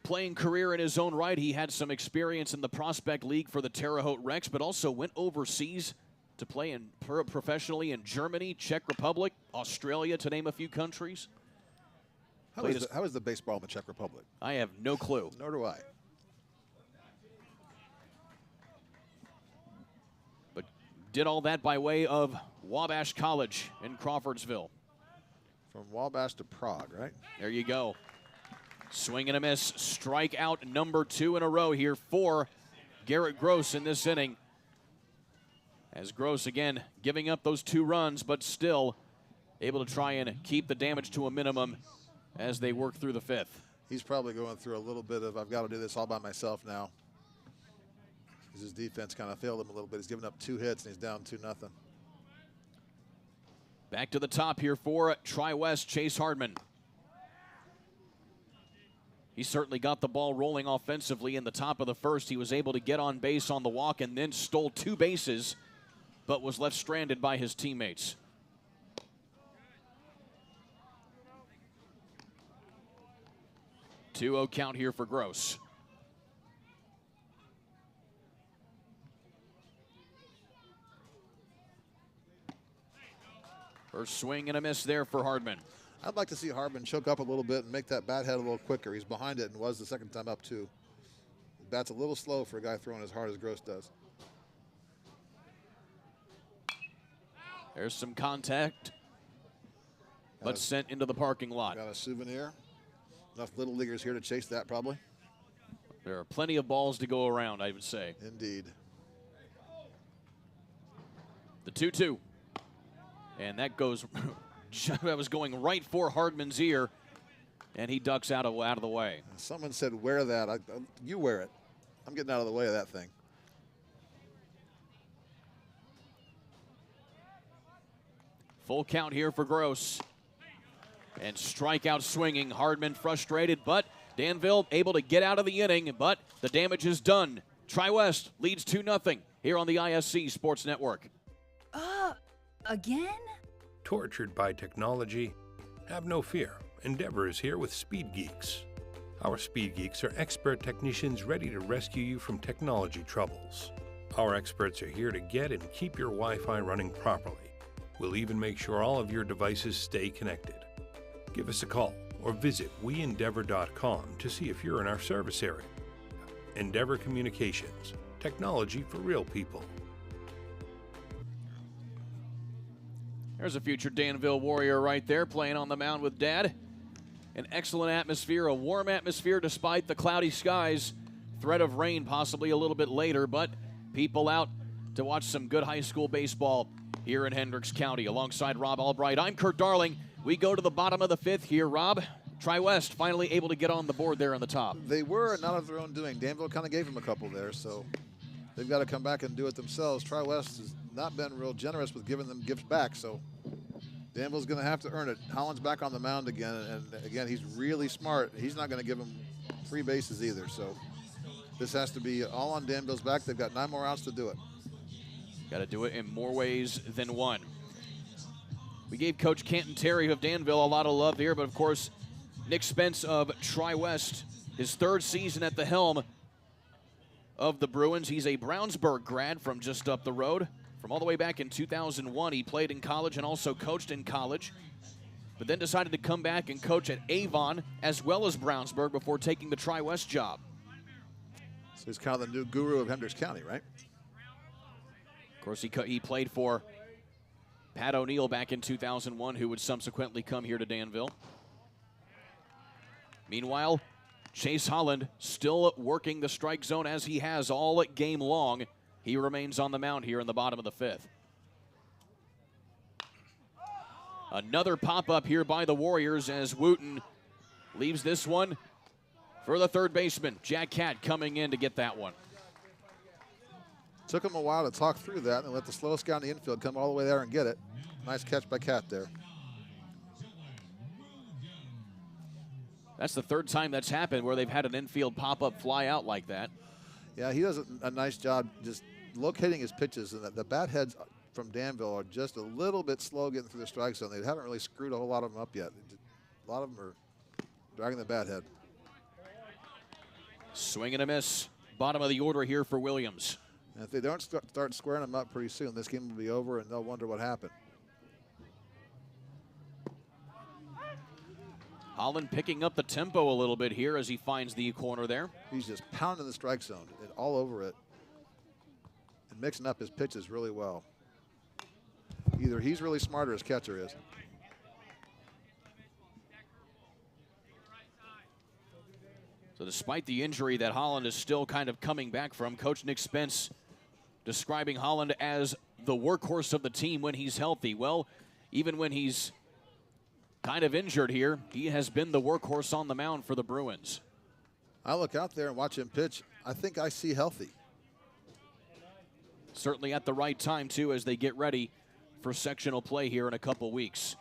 playing career in his own right. He had some experience in the Prospect League for the Terre Haute Rex, but also went overseas to play professionally in Germany, Czech Republic, Australia, to name a few countries. How is the baseball in the Czech Republic? I have no clue. Nor do I. But did all that by way of Wabash College in Crawfordsville. From Wabash to Prague, right? There you go. Swing and a miss. Strikeout number 2 in a row here for Garrett Gross in this inning. As Gross again giving up those 2 runs, but still able to try and keep the damage to a minimum as they work through the 5th. He's probably going through a little bit of, I've got to do this all by myself now. His defense kind of failed him a little bit. He's given up 2 hits and he's down 2-0. Back to the top here for Tri-West, Chase Hardman. He certainly got the ball rolling offensively in the top of the 1st. He was able to get on base on the walk and then stole 2 bases, but was left stranded by his teammates. Two-0 count here for Gross. First swing and a miss there for Hardman. I'd like to see Hardman choke up a little bit and make that bat head a little quicker. He's behind it and was the second time up too. The bat's a little slow for a guy throwing as hard as Gross does. There's some contact, but sent into the parking lot. Got a souvenir. Enough little leaguers here to chase that probably. There are plenty of balls to go around, I would say. Indeed. The 2-2. And that goes, that was going right for Hardman's ear, and he ducks out of the way. Someone said, wear that. You wear it. I'm getting out of the way of that thing. Full count here for Gross. And strikeout swinging. Hardman frustrated, but Danville able to get out of the inning, but the damage is done. Tri-West leads 2-0 here on the ISC Sports Network. Again? Tortured by technology? Have no fear. Endeavor is here with Speed Geeks. Our Speed Geeks are expert technicians ready to rescue you from technology troubles. Our experts are here to get and keep your Wi-Fi running properly. We'll even make sure all of your devices stay connected. Give us a call or visit weendeavor.com to see if you're in our service area. Endeavor Communications, technology for real people. There's a future Danville Warrior right there playing on the mound with Dad. An excellent atmosphere, a warm atmosphere despite the cloudy skies. Threat of rain possibly a little bit later, but people out to watch some good high school baseball here in Hendricks County. Alongside Rob Albright, I'm Kurt Darling. We go to the bottom of the 5th here, Rob. Tri-West finally able to get on the board there on the top. They were not of their own doing. Danville kind of gave them a couple there, so they've got to come back and do it themselves. Tri-West has not been real generous with giving them gifts back, so Danville's going to have to earn it. Holland's back on the mound again, and again, he's really smart. He's not going to give them free bases either, so this has to be all on Danville's back. They've got 9 more outs to do it. Got to do it in more ways than one. We gave Coach Canton Terry of Danville a lot of love here, but of course, Nick Spence of Tri-West, his 3rd season at the helm of the Bruins. He's a Brownsburg grad from just up the road. From all the way back in 2001, he played in college and also coached in college, but then decided to come back and coach at Avon as well as Brownsburg before taking the Tri-West job. So he's kind of the new guru of Hendricks County, right? Of course, he played for Pat O'Neill back in 2001, who would subsequently come here to Danville. Meanwhile, Chase Holland still working the strike zone as he has all game long. He remains on the mound here in the bottom of the 5th. Another pop-up here by the Warriors as Wooten leaves this one for the 3rd baseman. Jack Catt coming in to get that one. Took him a while to talk through that and let the slowest guy in the infield come all the way there and get it. Nice catch by Catt there. That's the 3rd time that's happened where they've had an infield pop-up fly out like that. Yeah, he does a nice job just locating his pitches, and the bat heads from Danville are just a little bit slow getting through the strike zone. They haven't really screwed a whole lot of them up yet. A lot of them are dragging the bat head. Swing and a miss. Bottom of the order here for Williams. And if they don't start squaring them up pretty soon, this game will be over and they'll wonder what happened. Holland picking up the tempo a little bit here as he finds the corner there. He's just pounding the strike zone and all over it and mixing up his pitches really well. Either he's really smart or his catcher is. So despite the injury that Holland is still kind of coming back from, Coach Nick Spence describing Holland as the workhorse of the team when he's healthy. Well, even when he's kind of injured here, he has been the workhorse on the mound for the Bruins. I look out there and watch him pitch. I think I see healthy. Certainly at the right time, too, as they get ready for sectional play here in a couple weeks.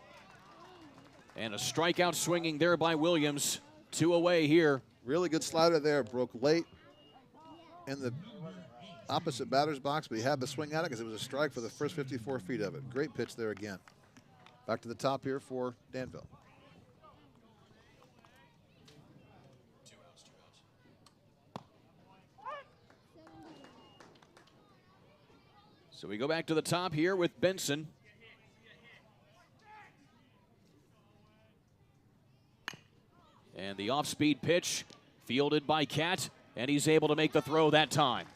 And a strikeout swinging there by Williams. 2 away here. Really good slider there. Broke late in the opposite batter's box, but he had to swing at it because it was a strike for the first 54 feet of it. Great pitch there again. Back to the top here for Danville. So we go back to the top here with Benson. And the off-speed pitch fielded by Cat, and he's able to make the throw that time.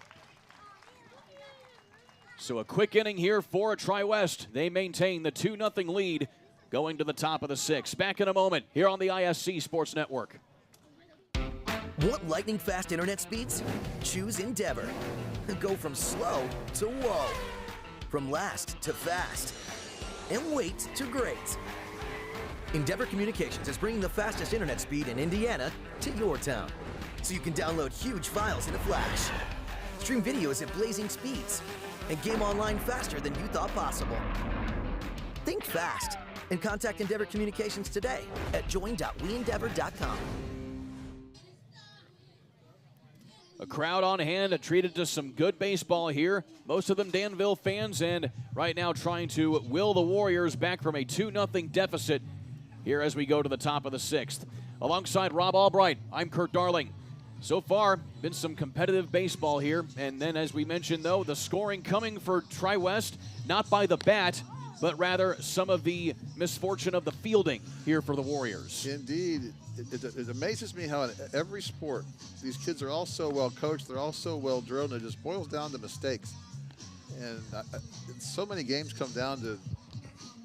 So a quick inning here for Tri-West. They maintain the 2-0 lead going to the top of the 6th. Back in a moment here on the ISC Sports Network. Want lightning fast internet speeds? Choose Endeavor. Go from slow to whoa. From last to fast. And wait to great. Endeavor Communications is bringing the fastest internet speed in Indiana to your town. So you can download huge files in a flash. Stream videos at blazing speeds. And game online faster than you thought possible. Think fast and contact Endeavor Communications today at join.weendeavor.com. A crowd on hand, treated to some good baseball here. Most of them Danville fans, and right now trying to will the Warriors back from a 2-0 deficit here as we go to the top of the 6th. Alongside Rob Albright, I'm Kurt Darling. So far, been some competitive baseball here, and then as we mentioned, though, the scoring coming for Tri-West, not by the bat, but rather some of the misfortune of the fielding here for the Warriors. Indeed. It amazes me how in every sport, these kids are all so well coached, they're all so well drilled, and it just boils down to mistakes. And so many games come down to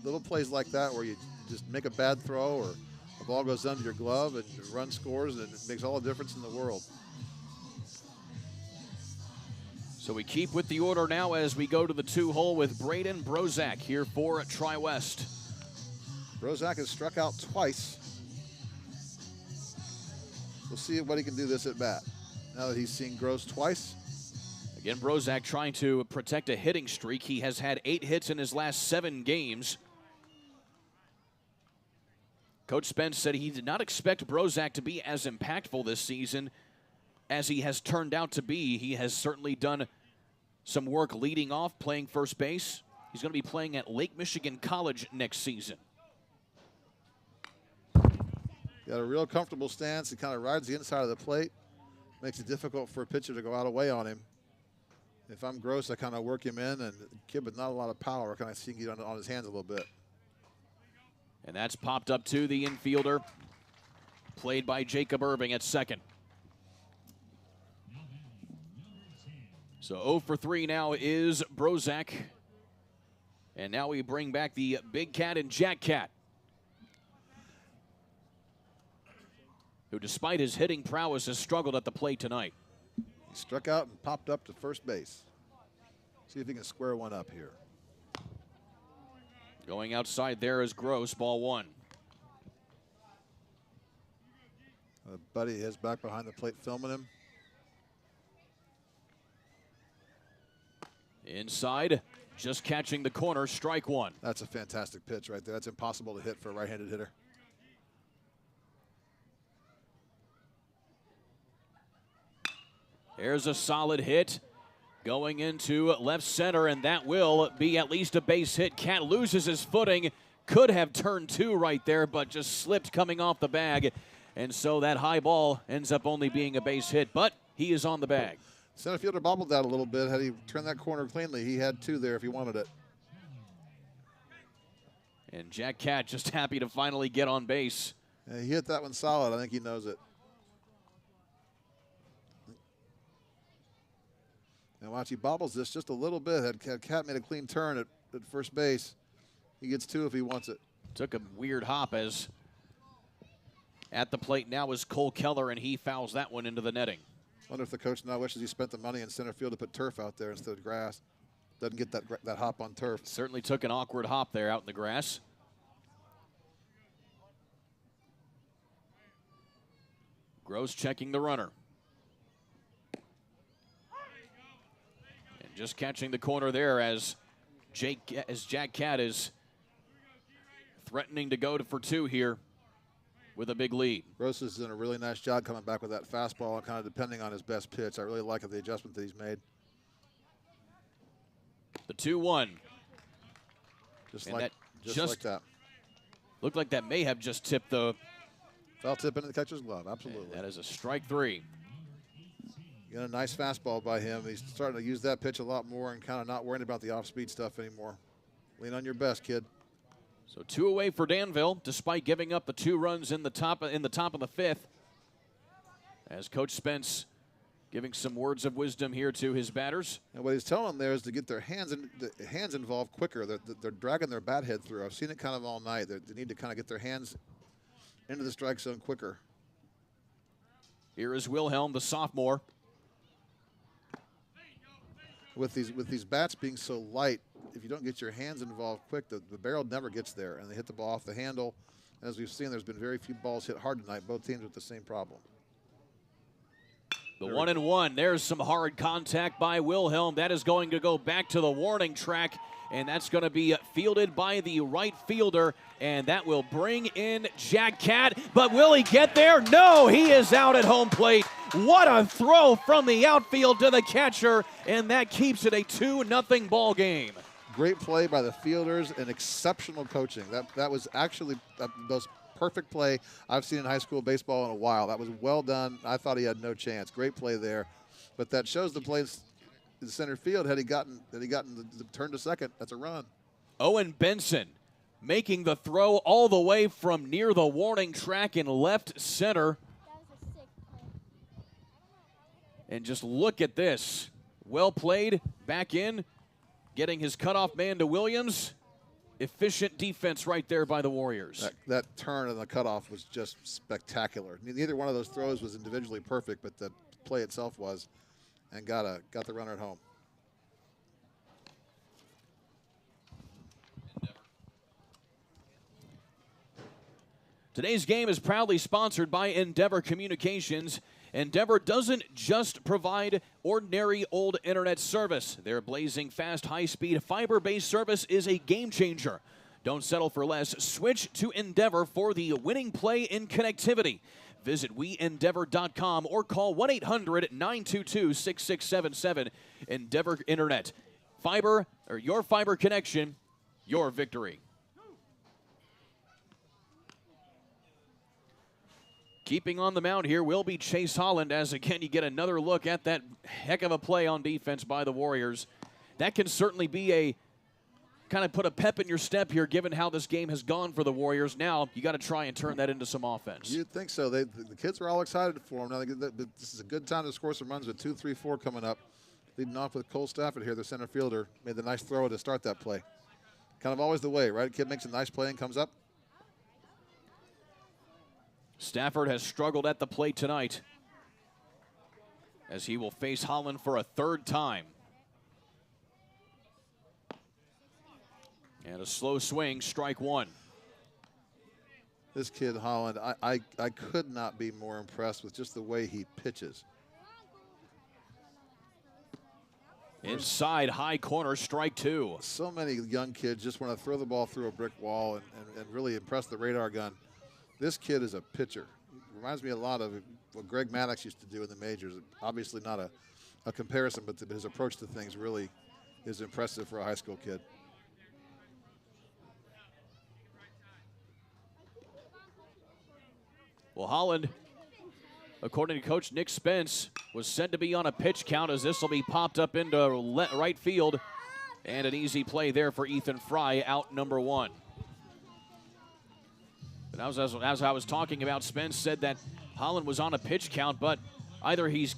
little plays like that where you just make a bad throw or the ball goes under your glove and the run scores, and it makes all the difference in the world. So we keep with the order now as we go to the 2-hole with Braden Brozak here for Tri-West. Brozak has struck out twice. We'll see what he can do this at bat. Now that he's seen Gross twice. Again, Brozak trying to protect a hitting streak. He has had 8 hits in his last 7 games. Coach Spence said he did not expect Brozak to be as impactful this season as he has turned out to be. He has certainly done some work leading off, playing first base. He's going to be playing at Lake Michigan College next season. Got a real comfortable stance. He kind of rides the inside of the plate. Makes it difficult for a pitcher to go out of way on him. If I'm Gross, I kind of work him in, and the kid with not a lot of power, kind of see him get on his hands a little bit. And that's popped up to the infielder, played by Jacob Irving at second. So 0 for 3 now is Brozak. And now we bring back the Big Cat and Jack Cat, who despite his hitting prowess has struggled at the plate tonight. He struck out and popped up to first base. See if he can square one up here. Going outside there is Gross, ball 1. Buddy is back behind the plate filming him. Inside, just catching the corner, strike 1. That's a fantastic pitch right there. That's impossible to hit for a right-handed hitter. There's a solid hit going into left center, and that will be at least a base hit. Cat loses his footing. Could have turned 2 right there, but just slipped coming off the bag. And so that high ball ends up only being a base hit, but he is on the bag. Center fielder bobbled that a little bit. Had he turned that corner cleanly, he had 2 there if he wanted it. And Jack Cat just happy to finally get on base. Yeah, he hit that one solid. I think he knows it. And watch, he bobbles this just a little bit. Had Cat made a clean turn at first base, he gets 2 if he wants it. Took a weird hop as at the plate now is Cole Keller, and he fouls that one into the netting. Wonder if the coach now wishes he spent the money in center field to put turf out there instead of grass. Doesn't get that hop on turf. Certainly took an awkward hop there out in the grass. Gross checking the runner. And just catching the corner there as Jack Cat is threatening to go for 2 here with a big lead. Gross has done a really nice job coming back with that fastball and kind of depending on his best pitch. I really like the adjustment that he's made. The 2-1. Just And like that. Looked like that may have just tipped the Foul tip into the catcher's glove, absolutely. And that is a strike 3. Got a nice fastball by him. He's starting to use that pitch a lot more and kind of not worrying about the off-speed stuff anymore. Lean on your best, kid. So 2 away for Danville, despite giving up the 2 runs in the top of the 5th. As Coach Spence giving some words of wisdom here to his batters. And what he's telling them there is to get their hands involved quicker. They're dragging their bat head through. I've seen it kind of all night. They need to kind of get their hands into the strike zone quicker. Here is Wilhelm, the sophomore. With these bats being so light, if you don't get your hands involved quick, the barrel never gets there, and they hit the ball off the handle. And as we've seen, there's been very few balls hit hard tonight. Both teams with the same problem. The 1-1. There's some hard contact by Wilhelm. That is going to go back to the warning track, and that's going to be fielded by the right fielder, and that will bring in Jack Cat. But will he get there? No, he is out at home plate. What a throw from the outfield to the catcher, and that keeps it a 2-0 ball game. Great play by the fielders and exceptional coaching. That was actually the most perfect play I've seen in high school baseball in a while. That was well done. I thought he had no chance. Great play there. But that shows the place in center field. Had he gotten the turn to second, that's a run. Owen Benson making the throw all the way from near the warning track in left center. And just look at this. Well played, back in, getting his cutoff man to Williams. Efficient defense right there by the Warriors. That turn and the cutoff was just spectacular. Neither one of those throws was individually perfect, but the play itself was, and got the runner at home. Today's game is proudly sponsored by Endeavor Communications. Endeavor doesn't just provide ordinary old internet service. Their blazing fast, high-speed, fiber-based service is a game changer. Don't settle for less. Switch to Endeavor for the winning play in connectivity. Visit weendeavor.com or call 1-800-922-6677. Endeavor Internet. Fiber, or your fiber connection, your victory. Keeping on the mound here will be Chase Holland, as again you get another look at that heck of a play on defense by the Warriors. That can certainly be a kind of put a pep in your step here, given how this game has gone for the Warriors. Now you got to try and turn that into some offense. You'd think so. The kids are all excited for them. Now this is a good time to score some runs with 2, 3, 4 coming up. Leading off with Cole Stafford here, the center fielder, made the nice throw to start that play. Kind of always the way, right? A kid makes a nice play and comes up. Stafford has struggled at the plate tonight, as he will face Holland for a 3rd time. And a slow swing, strike 1. This kid, Holland, I could not be more impressed with just the way he pitches. Inside, high corner, strike 2. So many young kids just want to throw the ball through a brick wall and really impress the radar gun. This kid is a pitcher. Reminds me a lot of what Greg Maddox used to do in the majors. Obviously not a comparison, but his approach to things really is impressive for a high school kid. Well, Holland, according to Coach Nick Spence, was said to be on a pitch count, as this will be popped up into right field. And an easy play there for Ethan Fry, out number 1. But as I was talking about, Spence said that Holland was on a pitch count, but either he's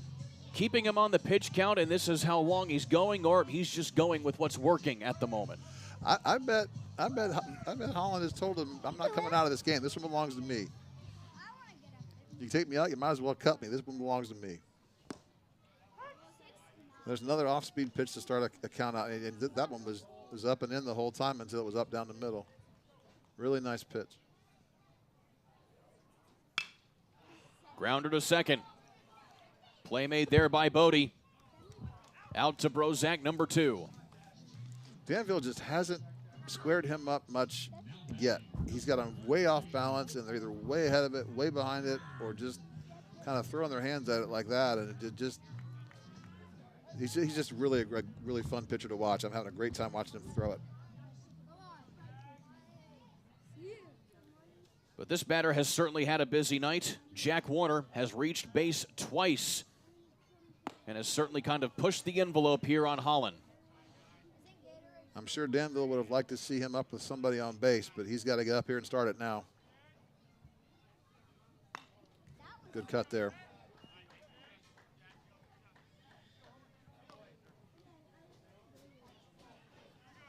keeping him on the pitch count and this is how long he's going, or he's just going with what's working at the moment. I bet Holland has told him, I'm not coming out of this game. This one belongs to me. You take me out, you might as well cut me. This one belongs to me. There's another off-speed pitch to start a count out, and that one was up and in the whole time until it was up down the middle. Really nice pitch. Grounder to second. Play made there by Bodie. Out to Brozak, number 2. Danville just hasn't squared him up much yet. He's got him way off balance, and they're either way ahead of it, way behind it, or just kind of throwing their hands at it like that. And he's just really a really fun pitcher to watch. I'm having a great time watching him throw it. But this batter has certainly had a busy night. Jack Warner has reached base twice and has certainly kind of pushed the envelope here on Holland. I'm sure Danville would have liked to see him up with somebody on base, but he's got to get up here and start it now. Good cut there.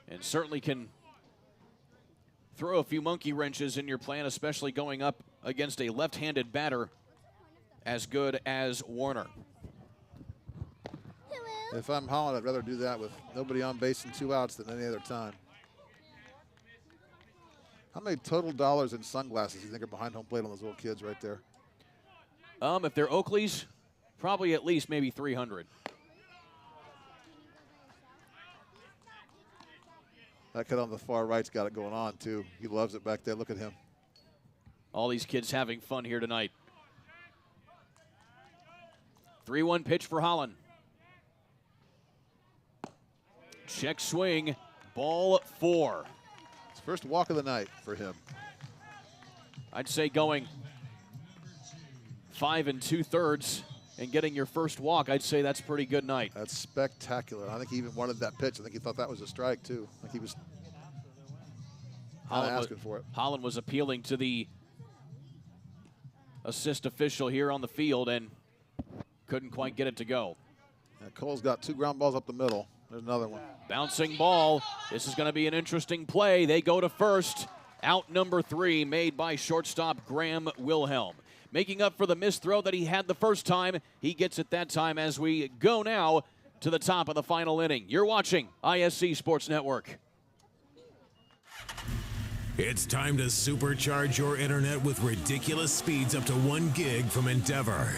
And certainly can throw a few monkey wrenches in your plan, especially going up against a left-handed batter as good as Warner. If I'm Holland, I'd rather do that with nobody on base and 2 outs than any other time. How many total dollars in sunglasses do you think are behind home plate on those little kids right there? If they're Oakley's, probably at least maybe 300. That kid on the far right's got it going on, too. He loves it back there. Look at him. All these kids having fun here tonight. 3-1 pitch for Holland. Check swing, ball 4. It's first walk of the night for him. I'd say going 5 2/3 and getting your first walk, I'd say that's a pretty good night. That's spectacular. I think he even wanted that pitch. I think he thought that was a strike, too. I think he was asking for it. Holland was appealing to the assist official here on the field and couldn't quite get it to go. And Cole's got 2 ground balls up the middle. There's another one. Bouncing ball. This is going to be an interesting play. They go to first. Out number 3 made by shortstop Graham Wilhelm. Making up for the missed throw that he had the first time. He gets it that time as we go now to the top of the final inning. You're watching ISC Sports Network. It's time to supercharge your internet with ridiculous speeds up to 1 gig from Endeavor.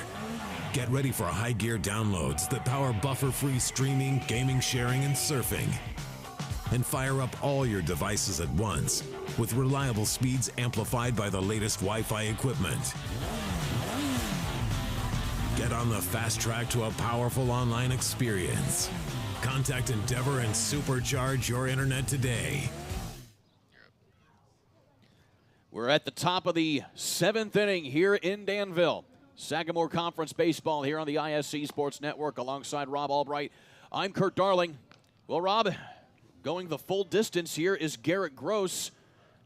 Get ready for high gear downloads that power buffer-free streaming, gaming, sharing, and surfing. And fire up all your devices at once with reliable speeds amplified by the latest Wi-Fi equipment. Get on the fast track to a powerful online experience. Contact Endeavor and supercharge your internet today. We're at the top of the 7th inning here in Danville. Sagamore Conference Baseball here on the ISC Sports Network alongside Rob Albright. I'm Kurt Darling. Well, Rob, going the full distance here is Garrett Gross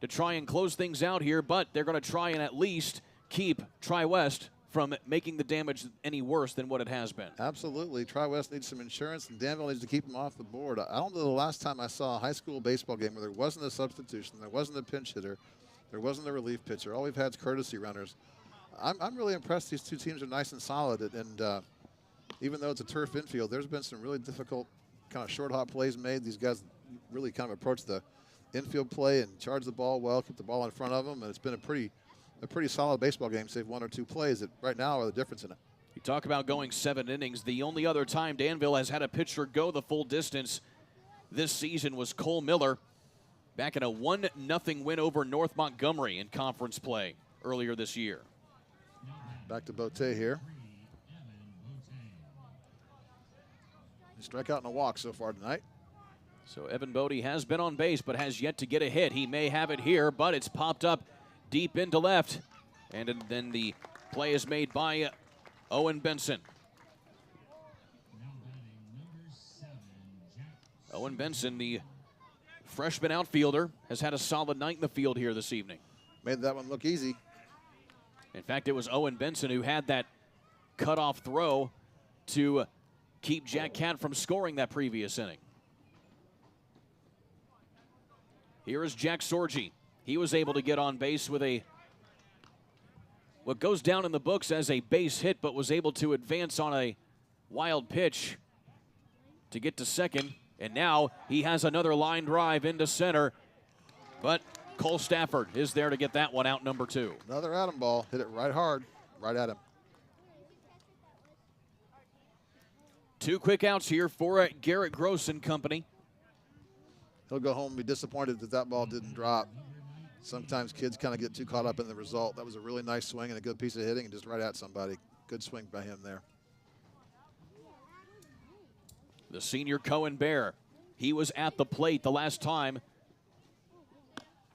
to try and close things out here, but they're going to try and at least keep Tri-West from making the damage any worse than what it has been. Absolutely. Tri-West needs some insurance, and Danville needs to keep them off the board. I don't know the last time I saw a high school baseball game where there wasn't a substitution, there wasn't a pinch hitter, there wasn't a relief pitcher. All we've had is courtesy runners. I'm really impressed. These 2 teams are nice and solid, and even though it's a turf infield, there's been some really difficult kind of short hop plays made. These guys really kind of approach the infield play and charge the ball well, keep the ball in front of them, and it's been a pretty solid baseball game, save 1 or 2 plays that right now are the difference in it. You talk about going 7 innings. The only other time Danville has had a pitcher go the full distance this season was Cole Miller back in a 1-0 win over North Montgomery in conference play earlier this year. Back to Bote here. Strikeout and a walk so far tonight. So Evan Bodie has been on base but has yet to get a hit. He may have it here, but it's popped up deep into left. And then the play is made by Owen Benson. Owen Benson, the freshman outfielder, has had a solid night in the field here this evening. Made that one look easy. In fact, it was Owen Benson who had that cutoff throw to keep Jack Catt from scoring that previous inning. Here is Jack Sorgi. He was able to get on base with what goes down in the books as a base hit, but was able to advance on a wild pitch to get to second. And now he has another line drive into center, but Cole Stafford is there to get that one out, number 2. Another Adam ball. Hit it right hard, right at him. 2 quick outs here for Garrett Gross and company. He'll go home and be disappointed that that ball didn't drop. Sometimes kids kind of get too caught up in the result. That was a really nice swing and a good piece of hitting and just right at somebody. Good swing by him there. The senior Cohen Bear, he was at the plate the last time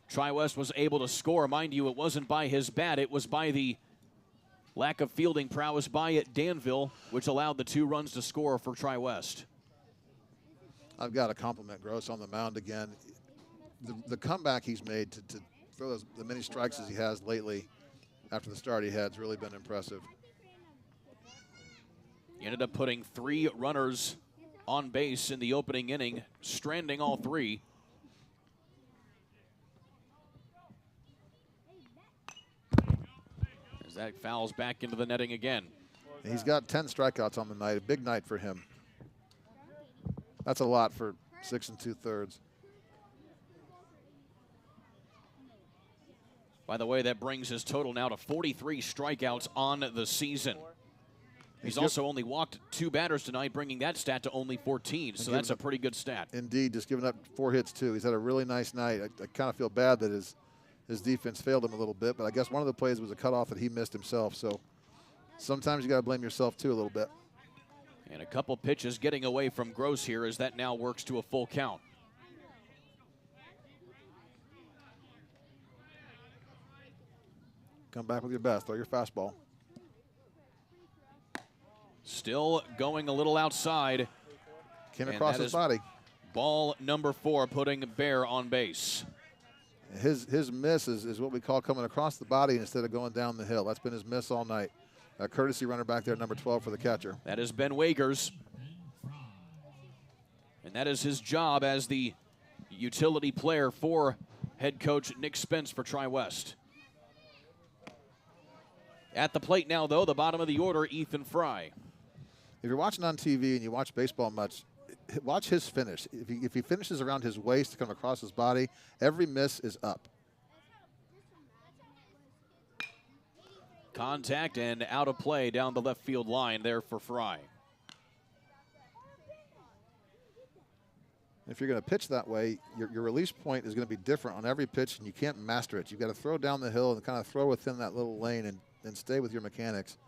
Tri-West was able to score. Mind you, it wasn't by his bat. It was by the lack of fielding prowess by Danville, which allowed the 2 runs to score for Tri-West. I've got to compliment Gross on the mound again. The comeback he's made to throw the many strikes as he has lately after the start he had has really been impressive. He ended up putting 3 runners on base in the opening inning, stranding all 3. As that fouls back into the netting again. And he's got 10 strikeouts on the night, a big night for him. That's a lot for 6 2/3. By the way, that brings his total now to 43 strikeouts on the season. He's also only walked 2 batters tonight, bringing that stat to only 14, so that's a pretty good stat. Indeed, just giving up 4 hits, too. He's had a really nice night. I kind of feel bad that his defense failed him a little bit, but I guess one of the plays was a cutoff that he missed himself, so sometimes you got to blame yourself, too, a little bit. And a couple pitches getting away from Gross here as that now works to a full count. Come back with your best. Throw your fastball. Still going a little outside. Came across his body. Ball number 4, putting Bear on base. His miss is what we call coming across the body instead of going down the hill. That's been his miss all night. A courtesy runner back there, number 12 for the catcher. That is Ben Wagers. And that is his job as the utility player for head coach Nick Spence for Tri-West. At the plate now, though, the bottom of the order, Ethan Fry. If you're watching on TV and you watch baseball much, watch his finish. If he finishes around his waist to come across his body, every miss is up. Contact and out of play down the left field line there for Fry. If you're going to pitch that way, your release point is going to be different on every pitch, and you can't master it. You've got to throw down the hill and kind of throw within that little lane and stay with your mechanics.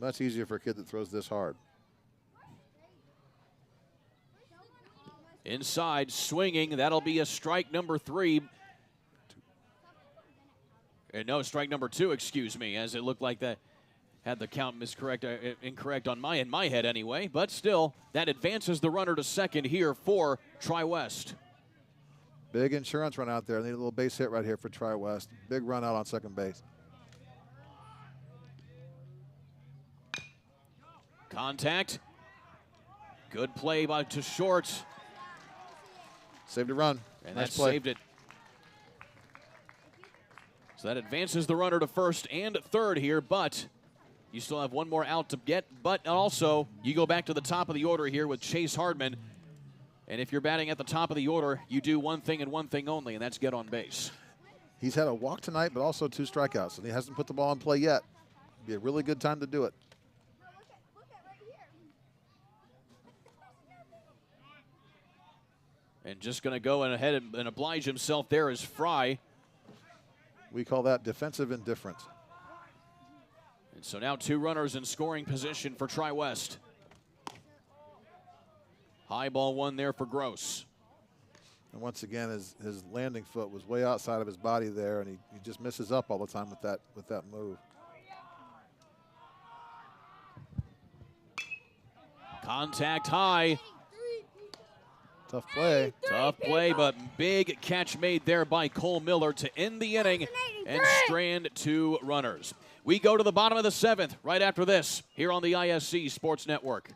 Much easier for a kid that throws this hard. Inside, swinging. That'll be a strike number 3. No, strike number 2, excuse me, as it looked like that had the count incorrect on in my head anyway. But still, that advances the runner to second here for Tri-West. Big insurance run out there. Need a little base hit right here for Tri-West. Big run out on second base. Contact. Good play to short. Saved a run. And nice that play. saved it. So that advances the runner to first and third here, but you still have one more out to get. But also, you go back to the top of the order here with Chase Hardman. And if you're batting at the top of the order, you do one thing and one thing only, and that's get on base. He's had a walk tonight, but also 2 strikeouts, and he hasn't put the ball in play yet. Be a really good time to do it. And just going to go ahead and oblige himself there is Fry. We call that defensive indifference. And so now 2 runners in scoring position for Tri-West. High ball 1 there for Gross. And once again, his landing foot was way outside of his body there, and he just misses up all the time with that move. Contact high. Tough play. Tough play, but big catch made there by Cole Miller to end the inning and strand 2 runners. We go to the bottom of the 7th right after this here on the ISC Sports Network.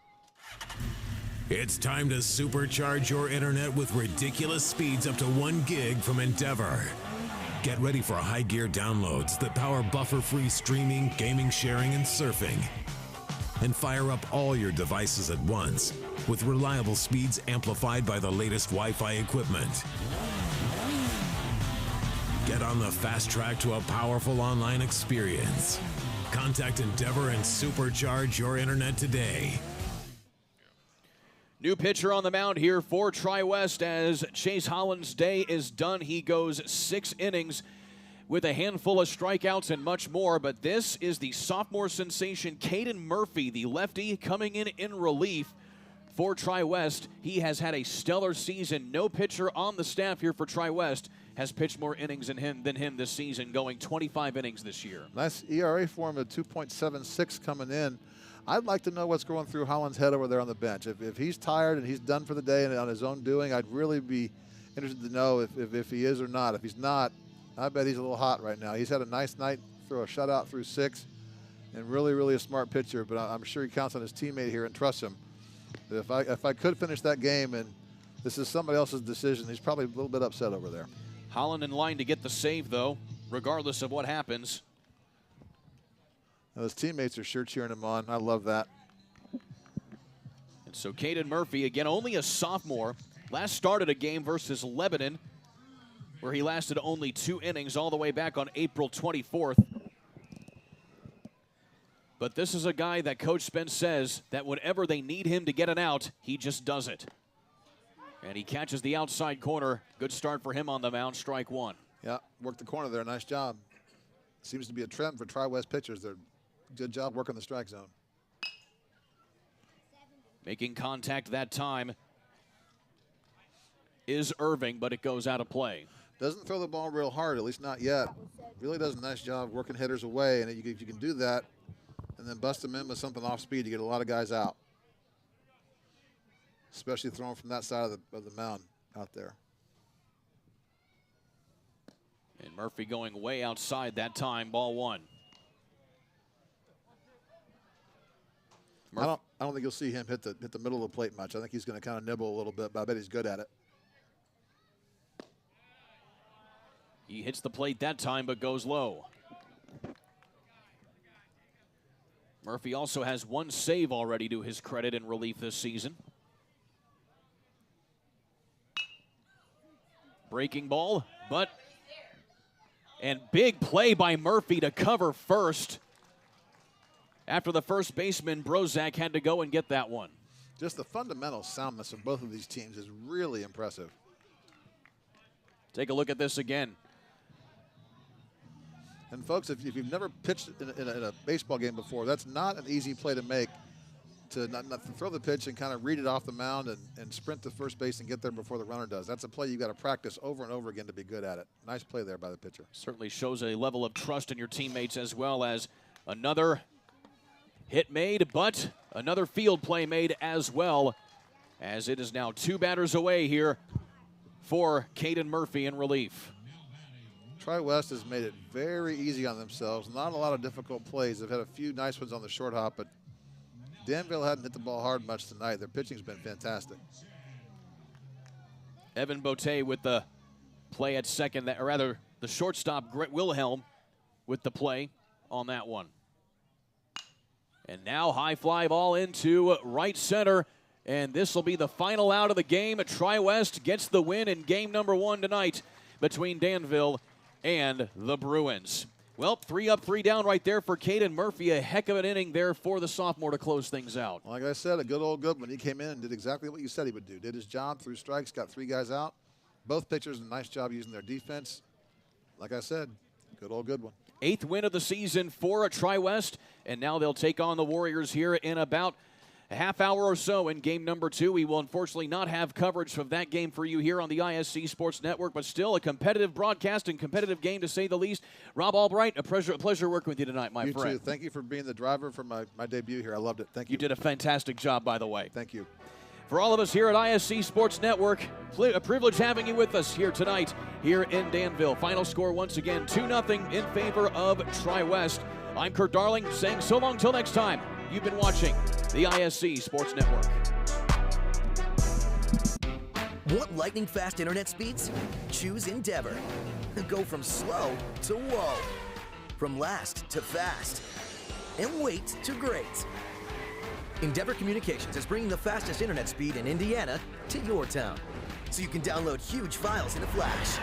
It's time to supercharge your internet with ridiculous speeds up to 1 gig from Endeavor. Get ready for high gear downloads that power buffer-free streaming, gaming, sharing, and surfing. And fire up all your devices at once with reliable speeds amplified by the latest Wi-Fi equipment. Get on the fast track to a powerful online experience. Contact Endeavor and supercharge your internet today. New pitcher on the mound here for Tri-West as Chase Holland's day is done. He goes 6 innings with a handful of strikeouts and much more, but this is the sophomore sensation, Caden Murphy, the lefty, coming in relief for Tri-West. He has had a stellar season. No pitcher on the staff here for Tri-West has pitched more innings than him this season, going 25 innings this year. Nice ERA for him at 2.76 coming in. I'd like to know what's going through Holland's head over there on the bench. If he's tired and he's done for the day and on his own doing, I'd really be interested to know if he is or not. If he's not, I bet he's a little hot right now. He's had a nice night, throw a shutout through 6, and really a smart pitcher, but I'm sure he counts on his teammate here and trusts him. But if I could finish that game and this is somebody else's decision, he's probably a little bit upset over there. Holland in line to get the save, though, regardless of what happens. Now, his teammates are sure cheering him on. I love that. And so Caden Murphy, again, only a sophomore, last started a game versus Lebanon, where he lasted only 2 innings all the way back on April 24th. But this is a guy that Coach Spence says that whenever they need him to get an out, he just does it. And he catches the outside corner. Good start for him on the mound, strike 1. Yeah, worked the corner there, nice job. Seems to be a trend for Tri-West pitchers. They're good job working the strike zone. Making contact that time is Irving, but it goes out of play. Doesn't throw the ball real hard, at least not yet. Really does a nice job working hitters away, and if you can do that and then bust them in with something off speed, you get a lot of guys out. Especially throwing from that side of the mound out there. And Murphy going way outside that time, ball 1. I don't think you'll see him hit the middle of the plate much. I think he's going to kind of nibble a little bit, but I bet he's good at it. He hits the plate that time, but goes low. Murphy also has 1 save already to his credit in relief this season. Breaking ball, and big play by Murphy to cover first. After the first baseman, Brozak had to go and get that one. Just the fundamental soundness of both of these teams is really impressive. Take a look at this again. And folks, if you've never pitched in a baseball game before, that's not an easy play to make. To not to throw the pitch and kind of read it off the mound and sprint to first base and get there before the runner does. That's a play you got to practice over and over again to be good at it. Nice play there by the pitcher. Certainly shows a level of trust in your teammates, as well as another hit made, but another field play made as well, as it is now 2 batters away here for Caden Murphy in relief. Tri-West has made it very easy on themselves. Not a lot of difficult plays. They've had a few nice ones on the short hop, but Danville hadn't hit the ball hard much tonight. Their pitching's been fantastic. Evan Bote with the play at second, or rather the shortstop, Grit Wilhelm, with the play on that one. And now high fly ball into right center, and this will be the final out of the game. Tri-West gets the win in game number 1 tonight between Danville and the Bruins. Well, 3 up, 3 down right there for Caden Murphy. A heck of an inning there for the sophomore to close things out. Like I said, a good old Goodman. He came in and did exactly what you said he would do. Did his job through strikes, got 3 guys out. Both pitchers did a nice job using their defense. Like I said, good old Goodwin. 8th win of the season for Tri-West, and now they'll take on the Warriors here in about a half hour or so in game number 2. We will unfortunately not have coverage of that game for you here on the ISC Sports Network, but still a competitive broadcast and competitive game to say the least. Rob Albright, a pleasure working with you tonight, my friend. You too. Thank you for being the driver for my debut here. I loved it. Thank you. You did a fantastic job, by the way. Thank you. For all of us here at ISC Sports Network, a privilege having you with us here tonight here in Danville. Final score once again, 2-0 in favor of Tri-West. I'm Kurt Darling saying so long till next time. You've been watching the ISC Sports Network. Want lightning fast internet speeds? Choose Endeavor. Go from slow to whoa. From last to fast. And wait to great. Endeavor Communications is bringing the fastest internet speed in Indiana to your town. So you can download huge files in a flash.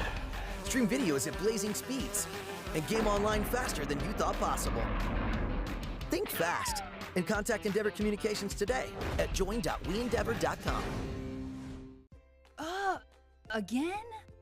Stream videos at blazing speeds. And game online faster than you thought possible. Think fast. And contact Endeavor Communications today at join.weendeavor.com. Again?